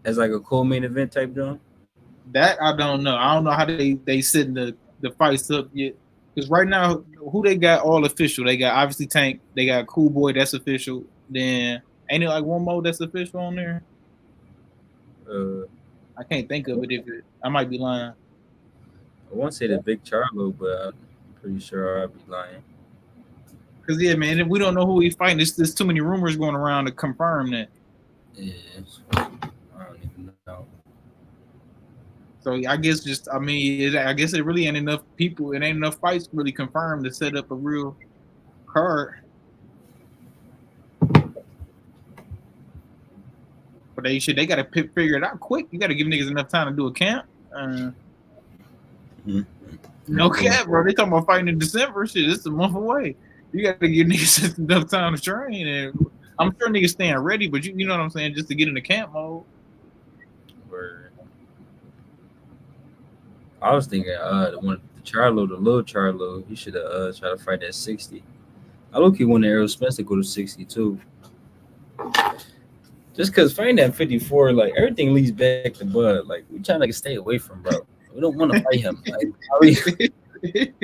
As like a cool main event type joint. That I don't know. I don't know how they setting the fights up yet. Because right now, who they got all official? They got obviously Tank. They got Cool Boy, that's official. Then ain't it like one more that's official on there? I can't think of it. I might be lying. I won't say the Big Charlo, but I'm pretty sure I'll be lying. Cause yeah, man, we don't know who he's fighting. There's too many rumors going around to confirm that. Yeah, I don't even know. So I guess I guess it really ain't enough people. It ain't enough fights really confirmed to set up a real card. But they got to figure it out quick. You got to give niggas enough time to do a camp. No cap, bro. They talking about fighting in December. Shit, it's a month away. You got to give niggas enough time to train. And I'm sure niggas staying ready, but you know what I'm saying, just to get in the camp mode. Word. I was thinking the little Charlo, he should have tried to fight at 60. I look he wanted Errol Spence to go to 62. Just because fighting at 54, like everything leads back to Bud. Like we trying to stay away from bro. We don't want to fight him. Like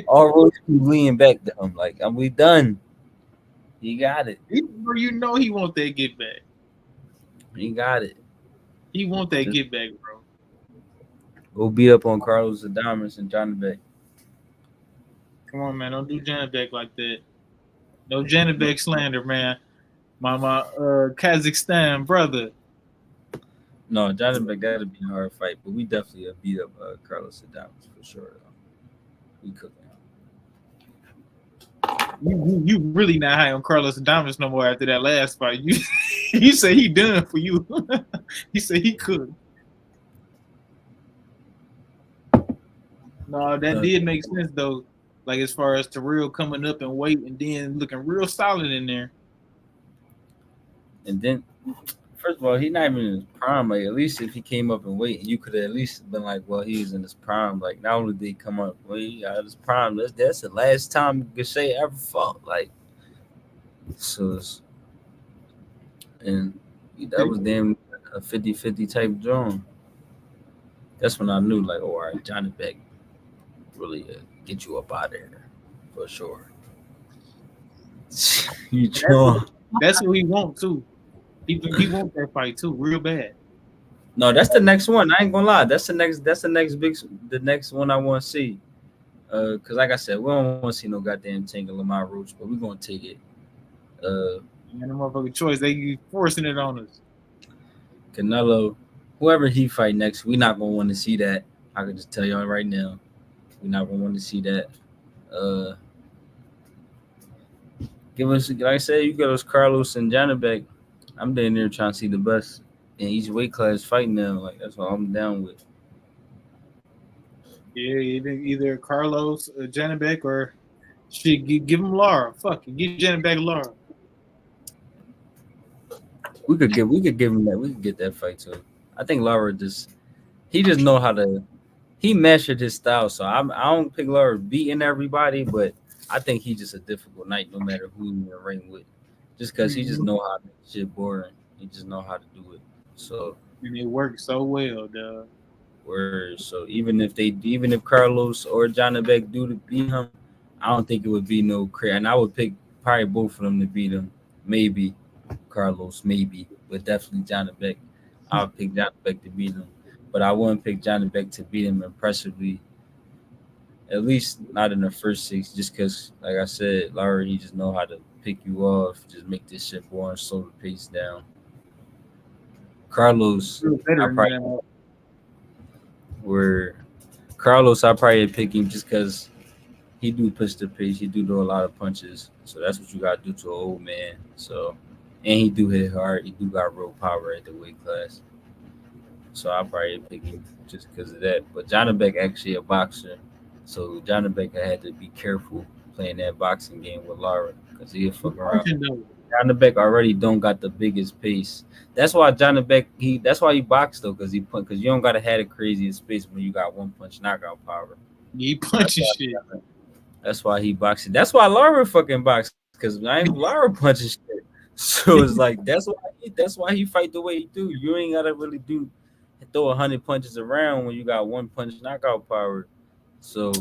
all roads keep leading back to him. Like we done. He got it. You know he want that get back. He got it. He want that get back, bro. Go beat up on Carlos Adames and Johnny Beck. Come on, man. Don't do Janet Beck like that. No Janet Beck slander, man. My Kazakhstan brother. No, Johnny Beck, that'd be a hard fight, but we definitely beat up Carlos Adames for sure. We could. You really not high on Carlos Adames no more after that last fight. You say he done for you. He said he could. No, that did make sense though. Like as far as Terrell coming up and weight and then looking real solid in there. And then, first of all, he's not even in his prime. Like at least if he came up and weight, you could have at least been like, well, he was in his prime. Like not only did he come up, well, he out of his prime. That's the last time Gachet ever fought. Like so, and that was damn a 50-50 type drum. That's when I knew, like, oh, all right, Johnny Beck really get you up out of there for sure. You draw. That's what he want too. He want that fight too, real bad. No, that's the next one. I ain't gonna lie. That's the next one I want to see. Cause like I said, we don't want to see no goddamn Tank Lamar Roach, but we're gonna take it. Man, the motherfucking choice. They forcing it on us. Canelo, whoever he fight next, we're not gonna want to see that. I can just tell y'all right now, we're not gonna want to see that. Give us, like I said, you got us Carlos and Johnny Beck. I'm down there trying to see the best in each weight class fighting now. Like that's what I'm down with. Yeah, either Carlos, Johnny Beck, or shit, give him Lara. Fuck it, give Johnny Beck Lara. We could give him that. We could get that fight too. I think Lara he just know how to. He mastered his style, so I don't think Lara beating everybody, but I think he's just a difficult night no matter who in the ring with. Just because he just know how to make shit boring. He just know how to do it. So and it works so well, dog. So even if Carlos or Johnny Beck do to beat him, I don't think it would be no crazy. And I would pick probably both of them to beat him. Maybe Carlos, maybe, but definitely Johnny Beck. I would pick Johnny Beck to beat him, but I wouldn't pick Johnny Beck to beat him impressively. At least not in the first 6, just because, like I said, Lara, he just know how to pick you off, just make this shit boring, slow the pace down. Carlos, Real I veteran, probably man. were Carlos. I probably pick him just because he do push the pace. He do a lot of punches, so that's what you gotta do to an old man. So, and he do hit hard. He do got real power at the weight class. So I probably pick him just because of that. But Johnny Beck actually a boxer, so Johnny Beck had to be careful playing that boxing game with Lara because he'll He fuck around. punching though. Johnny Beck already don't got the biggest pace. That's why Johnny Beck that's why he boxed though because you don't gotta have the craziest pace when you got one punch knockout power. He That's punching why shit. that's why he boxing. That's why Lara fucking boxed because Lara punches shit. So it's like that's why he fight the way he do. You ain't gotta really throw 100 punches around when you got one punch knockout power. So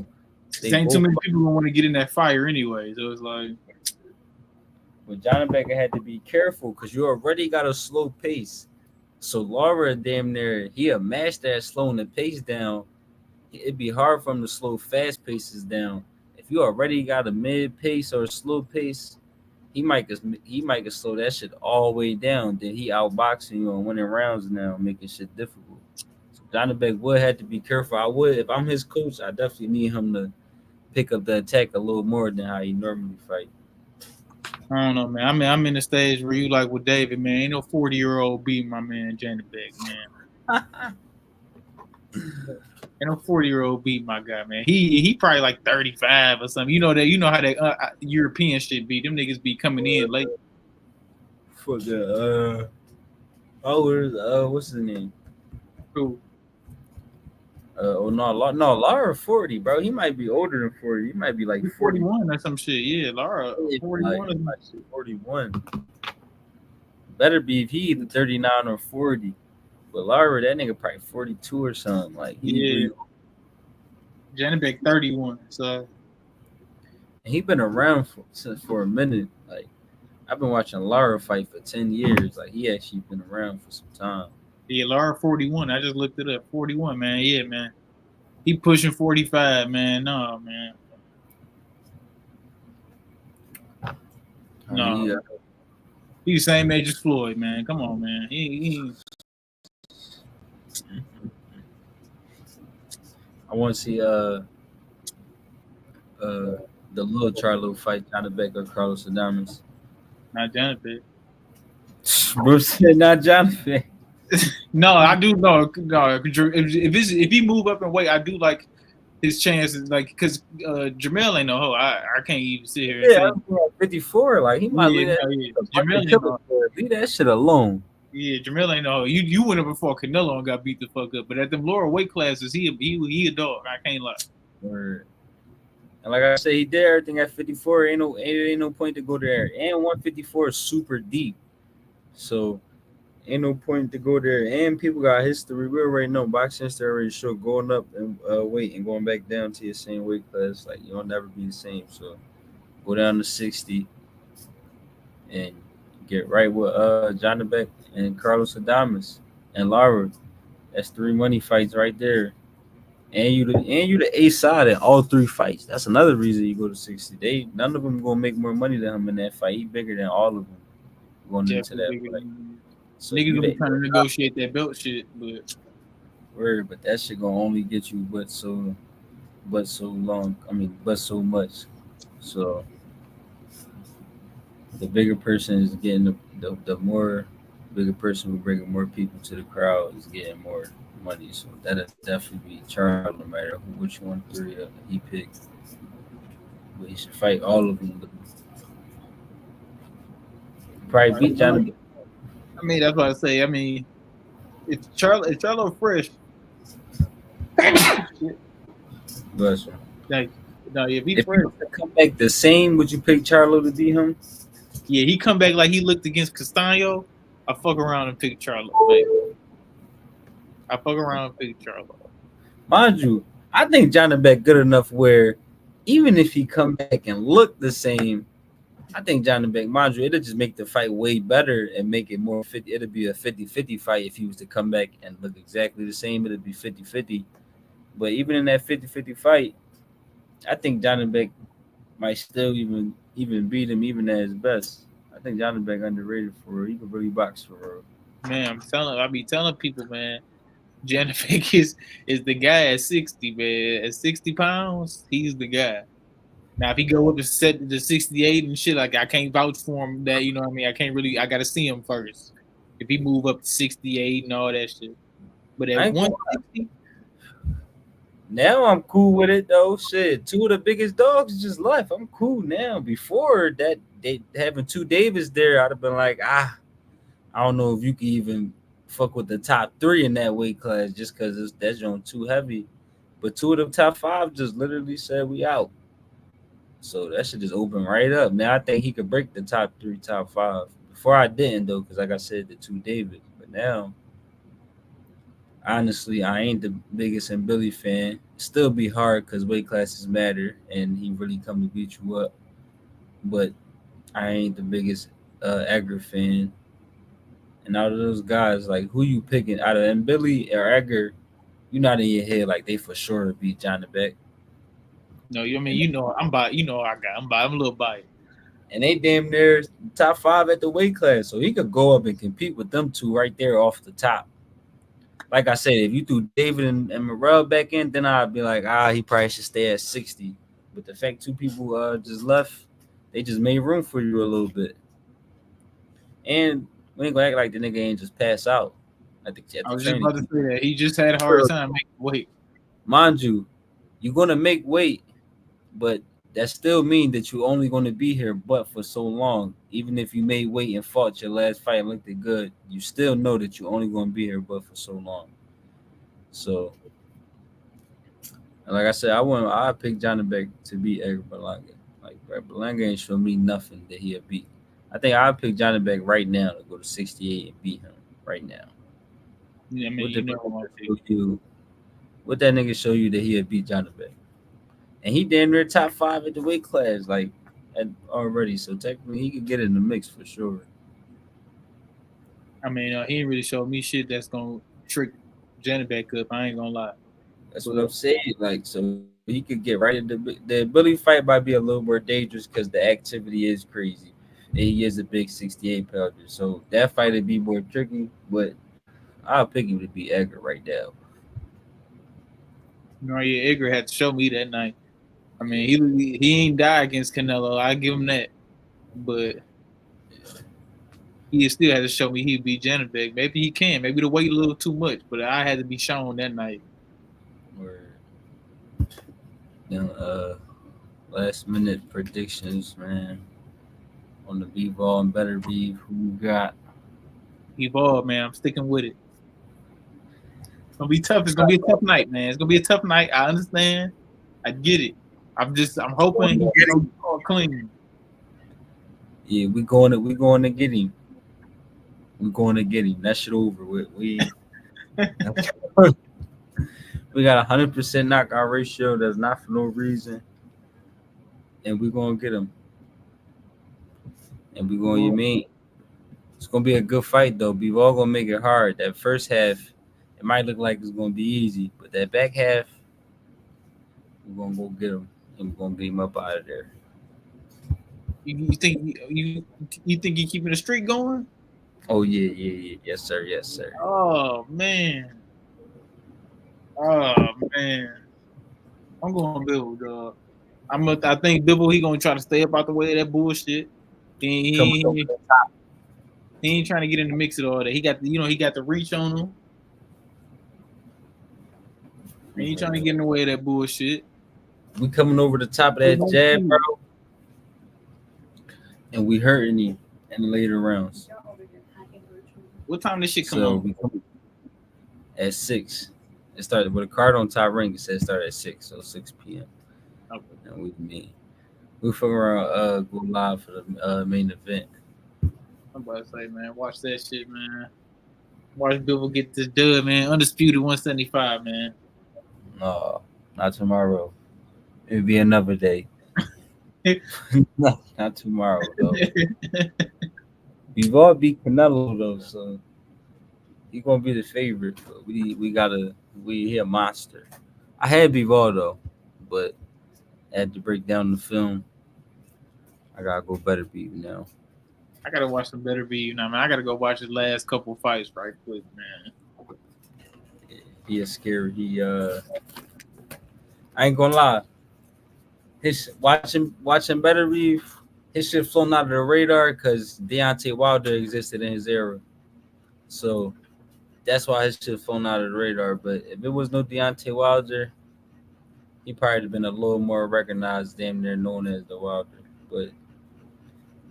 they Ain't too both. many people gonna want to get in that fire anyway. So it's like But Johnny Becker had to be careful because you already got a slow pace. So Laura damn near he'll match that slowing the pace down. It'd be hard for him to slow fast paces down. If you already got a mid pace or a slow pace, he might slow that shit all the way down. Then he outboxing you and winning rounds now, making shit difficult. So Johnny Beck would have to be careful. I would if I'm his coach. I definitely need him to pick up the attack a little more than how he normally fight. I don't know, man. I mean, I'm in the stage where you like with David, man. Ain't no 40-year-old beat my man Janet Beck, man. Ain't no 40-year-old beat my guy, man. He probably like 35 or something. You know that. You know how that European shit be. Them niggas be coming in late. For the what's his name? Cool. No, Lara 40, bro. He might be older than 40. He might be like 40. 41 or some shit. Yeah, Laura, 41. Like 41. Beterbiev, he either 39 or 40. But Lara, that nigga probably 42 or something. Like Yeah. Janet Beck 31. So he been around for a minute. Like I've been watching Lara fight for 10 years. Like he actually been around for some time. yeah, Laura 41. I just looked it up. 41, man. Yeah, man. He pushing 45, man. No, man. No. Yeah. He's the same age as Floyd, man. Come on, man. He I want to see the little Charlo fight Johnny Beck or Carlos Adames. not Jonathan. Bruce said not Jonathan. No, I do know. No, if he move up in weight, I do like his chances. Like, cause Jamel ain't no hoe. I can't even sit here and Yeah, say. 54. Like he might leave that. Jamel ain't no. Leave that shit alone. Yeah, Jamel ain't no hoe. You went up before Canelo and got beat the fuck up. But at them lower weight classes, he a dog. I can't lie. Word. And like I said, he did everything at 54. Ain't no point to go there. And 154 is super deep. So ain't no point to go there. And people got history. We already know boxing history already show going up and weight and going back down to your same weight class. Like you'll never be the same. So go down to 60 and get right with Johnny Beck and Carlos Adames and Lara. That's 3 money fights right there. And you the A side in all 3 fights. That's another reason you go to 60. None of them gonna make more money than him in that fight. He bigger than all of them going into that fight. So Niggas gonna be trying to negotiate that belt shit, but but that shit gonna only get you but so long. I mean, but so much. So the bigger person is getting the more bigger person who bringing more people to the crowd is getting more money. So that'll definitely be Charles, no matter which one 3 he picked. But he should fight all of them. Probably beat Johnny. I mean, that's what I say. I mean, if Charlo fresh, Bless him. like, no, if he If fresh, he come back the same, would you pick Charlo to beat him? yeah, he come back like he looked against Castaño, I fuck around and pick Charlo. Like, I fuck around and pick Charlo. Mind you, I think Johnny Beck good enough where even if he come back and look the same, I think Johnny Beck, mind you, it'll just make the fight way better and make it more fit. It'll be a 50-50 fight if he was to come back and look exactly the same. It'll be 50-50. But even in that 50-50 fight, I think Johnny Beck might still even beat him even at his best. I think Johnny Beck underrated for real. He could really box for real. Man, I be telling people, man, Janovic is the guy at 60, man. At 60 pounds, he's the guy. Now, if he go up to set to 68 and shit, like I can't vouch for him. That you know what I mean. I can't really. I gotta see him first. If he move up to 68 and all that shit, but at I ain't gonna 160, Now I'm cool with it though. Shit, two of the biggest dogs just left. I'm cool now. Before that, they having two Davis there, I'd have been like, I don't know if you can even fuck with the top three in that weight class just because that's on too heavy. But two of the top five just literally said we out. So that should just open right up. Now I think he could break the top three, top five. Before I didn't though, because like I said, the two Davis. But now honestly, I ain't the biggest and Billy fan. Still be hard because weight classes matter, and he really come to beat you up. But I ain't the biggest Edgar fan. And out of those guys, like who you picking out of and Billy or Edgar, you not in your head like they for sure to beat Johnny Beck. no, you I mean And you know I'm by you know I got I'm a little biased. and they damn near top five at the weight class, so he could go up and compete with them two right there off the top. Like I said, if you threw David and Morrell back in, then I'd be like, he probably should stay at 60. But the fact two people just left, they just made room for you a little bit. And we ain't gonna act like the nigga ain't just pass out at I the was just training about to camp. say that he just had a hard time making weight. Mind you, you're gonna make weight, but that still means that you're only gonna be here but for so long. Even if you made weight and fought your last fight and looked good, you still know that you're only gonna be here but for so long. So and like I said, I pick Johnny Beck to beat Edgar Berlanga. Like Berlanga ain't show me nothing that he'll beat. I think I pick Johnny Beck right now to go to 68 and beat him right now. Yeah, I mean What the you know I'm gonna pick. show you? What that nigga show you that he'll beat Johnny Beck? And he damn near top five at the weight class, like already. So technically, he could get in the mix for sure. I mean he ain't really showed me shit that's gonna trick Janet back up. I ain't gonna lie, That's what I'm but saying. Like, so he could get right into the Billy fight might be a little more dangerous because the activity is crazy. And he is a big 68 pounder, so that fight would be more tricky. But I'll pick him to beat Edgar right now. you know yeah, Edgar had to show me that night. I mean Yeah, he ain't die against Canelo. I give him that, but he still had to show me he'd be Janabek. Maybe he can. Maybe the weight a little too much, but I had to be shown that night. or then last minute predictions, man, on the Bivol and Beterbiev. Who you got? Evolve, man. I'm sticking with it. It's gonna be tough. It's gonna be a tough night, man. It's gonna be a tough night. I understand. I get it. I'm hoping he can go clean. Yeah, we going to get him. We going to get him. That shit over with. We got 100% knockout ratio. That's not for no reason, and we gonna get him. And we going. You mean it's gonna be a good fight though. We all gonna make it hard. That first half, it might look like it's gonna be easy, but that back half, we're gonna go get him and we're gonna get him up out of there. You think you think you keeping the streak going? Oh yeah. Yes sir. Yes sir. Oh man. Oh man. I'm going Bill, dog. I think Bivol he gonna try to stay up out the way of that bullshit. Coming He, over he, the top. he ain't trying to get in the mix at all. That he got the he got the reach on him. He ain't trying to get in the way of that bullshit. We coming over the top of that jab, bro, and we hurting him in the later rounds. What time this shit come So on? we come at 6. It started with a card on top ring. It said start at 6, so 6 p.m. Okay. And we fucking around go live for the main event. I'm about to say, man, watch that shit, man. Watch Bivol get this dub, man. Undisputed 175, man. No, not tomorrow. It'll be another day. No, not tomorrow though. We've all beat Canelo though, so he gonna be the favorite. But we he a monster. I had Bivol though, but I had to break down the film. I gotta go Beterbiev now. I gotta watch some Beterbiev. You know, man. I gotta go watch his last couple fights right quick, man. He is scary. I ain't gonna lie. His watching Beterbiev, his shit flown out of the radar because Deontay Wilder existed in his era. So that's why his shit flown out of the radar. But if it was no Deontay Wilder, he probably have been a little more recognized, damn near known as the Wilder. But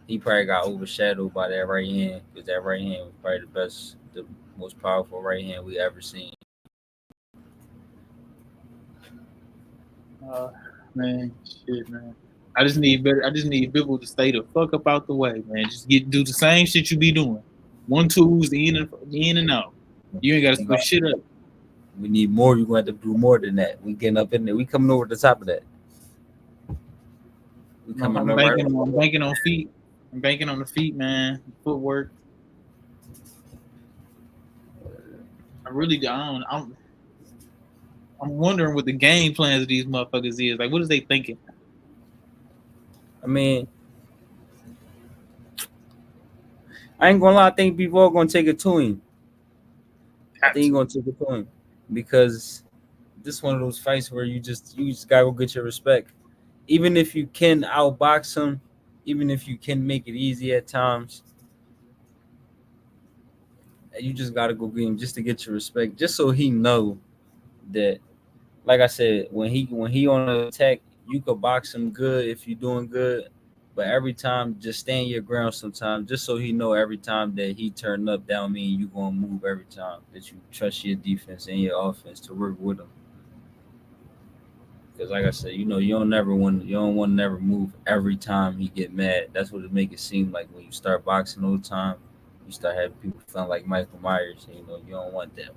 he probably got overshadowed by that right hand because that right hand was probably the most powerful right hand we ever seen. Man, shit, man. I just need Bivol to stay the fuck up out the way, man. Just do the same shit you be doing. 1-2s in and out. You ain't gotta switch shit up. We need more. You're gonna have to do more than that. We getting up in there. We coming over the top of that. I'm banking on feet. I'm banking on the feet, man. Footwork. I really don't. I'm wondering what the game plans of these motherfuckers is. Like, what is they thinking? I mean, I ain't gonna lie. I think Bivol gonna take it to him. I think he's gonna take it to him because this is one of those fights where you just gotta go get your respect. Even if you can outbox him, even if you can make it easy at times, you just gotta go get him just to get your respect, just so he know that. Like I said, when he on the attack, you could box him good if you're doing good, but every time just stand your ground sometimes, just so he know every time that he turn up, that don't mean you gonna move every time, that you trust your defense and your offense to work with him. Because like I said, you don't want to never move every time he get mad. That's what it make it seem like when you start boxing all the time, you start having people feeling like Michael Myers. And, you don't want that.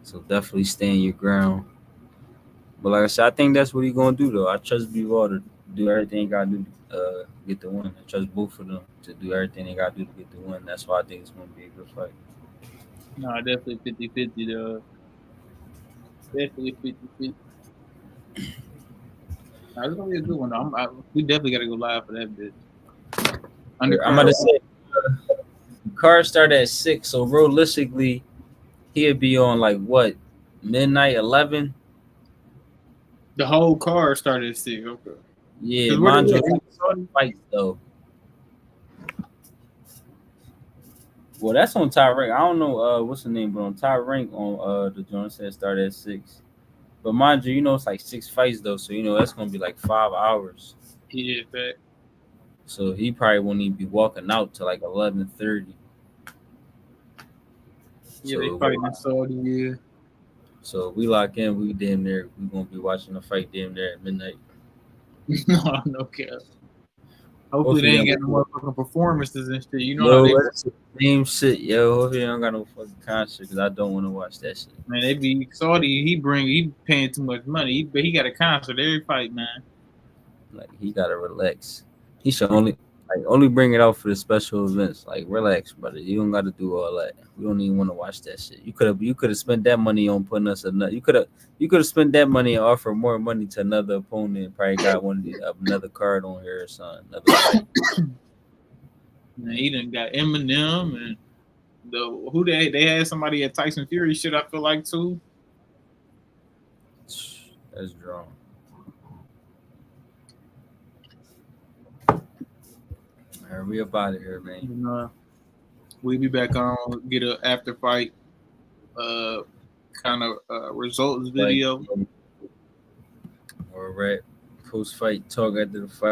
So definitely stand your ground. But like I said, I think that's what he's gonna do though. I trust Bivol to do everything he gotta do to get the win. I trust both of them to do everything they gotta do to get the win. That's why I think it's gonna be a good fight. No, definitely 50-50 though. Definitely 50-50. No, it's gonna be a good one though. We definitely gotta go live for that bitch. I'm gonna say the card started at 6, so realistically he'd be on like what, midnight 11. The whole card started at 6. Okay. Yeah, mind you, fights though. Well, that's on Top Rank. I don't know what's the name, but on Top Rank on the joint said started at 6. But mind you, it's like 6 fights though, so that's gonna be like 5 hours. Yeah, fact. So he probably won't even be walking out to like 11:30. Yeah, so, they fighting in Saudi, yeah. So if we lock in, we damn near we gonna be watching the fight damn near at midnight. No cap. Hopefully they ain't got no motherfucking performances and shit. You know how they same shit, yo. Hopefully they don't got no fucking concert because I don't want to watch that shit. Man, they be Saudi. He paying too much money. He got a concert every fight, man. Like he gotta relax. He should only bring it out for the special events. Like relax, brother. You don't got to do all that. We don't even want to watch that shit. You could have spent that money on putting us another. You could have spent that money and offered more money to another opponent. And probably got another card on here or something. Another fight. Man, he done got Eminem and who they had somebody at Tyson Fury shit. I feel like too. That's drawn. We about it here, man. We'll be back on, get an after fight kind of results video. Or post fight talk after the fight.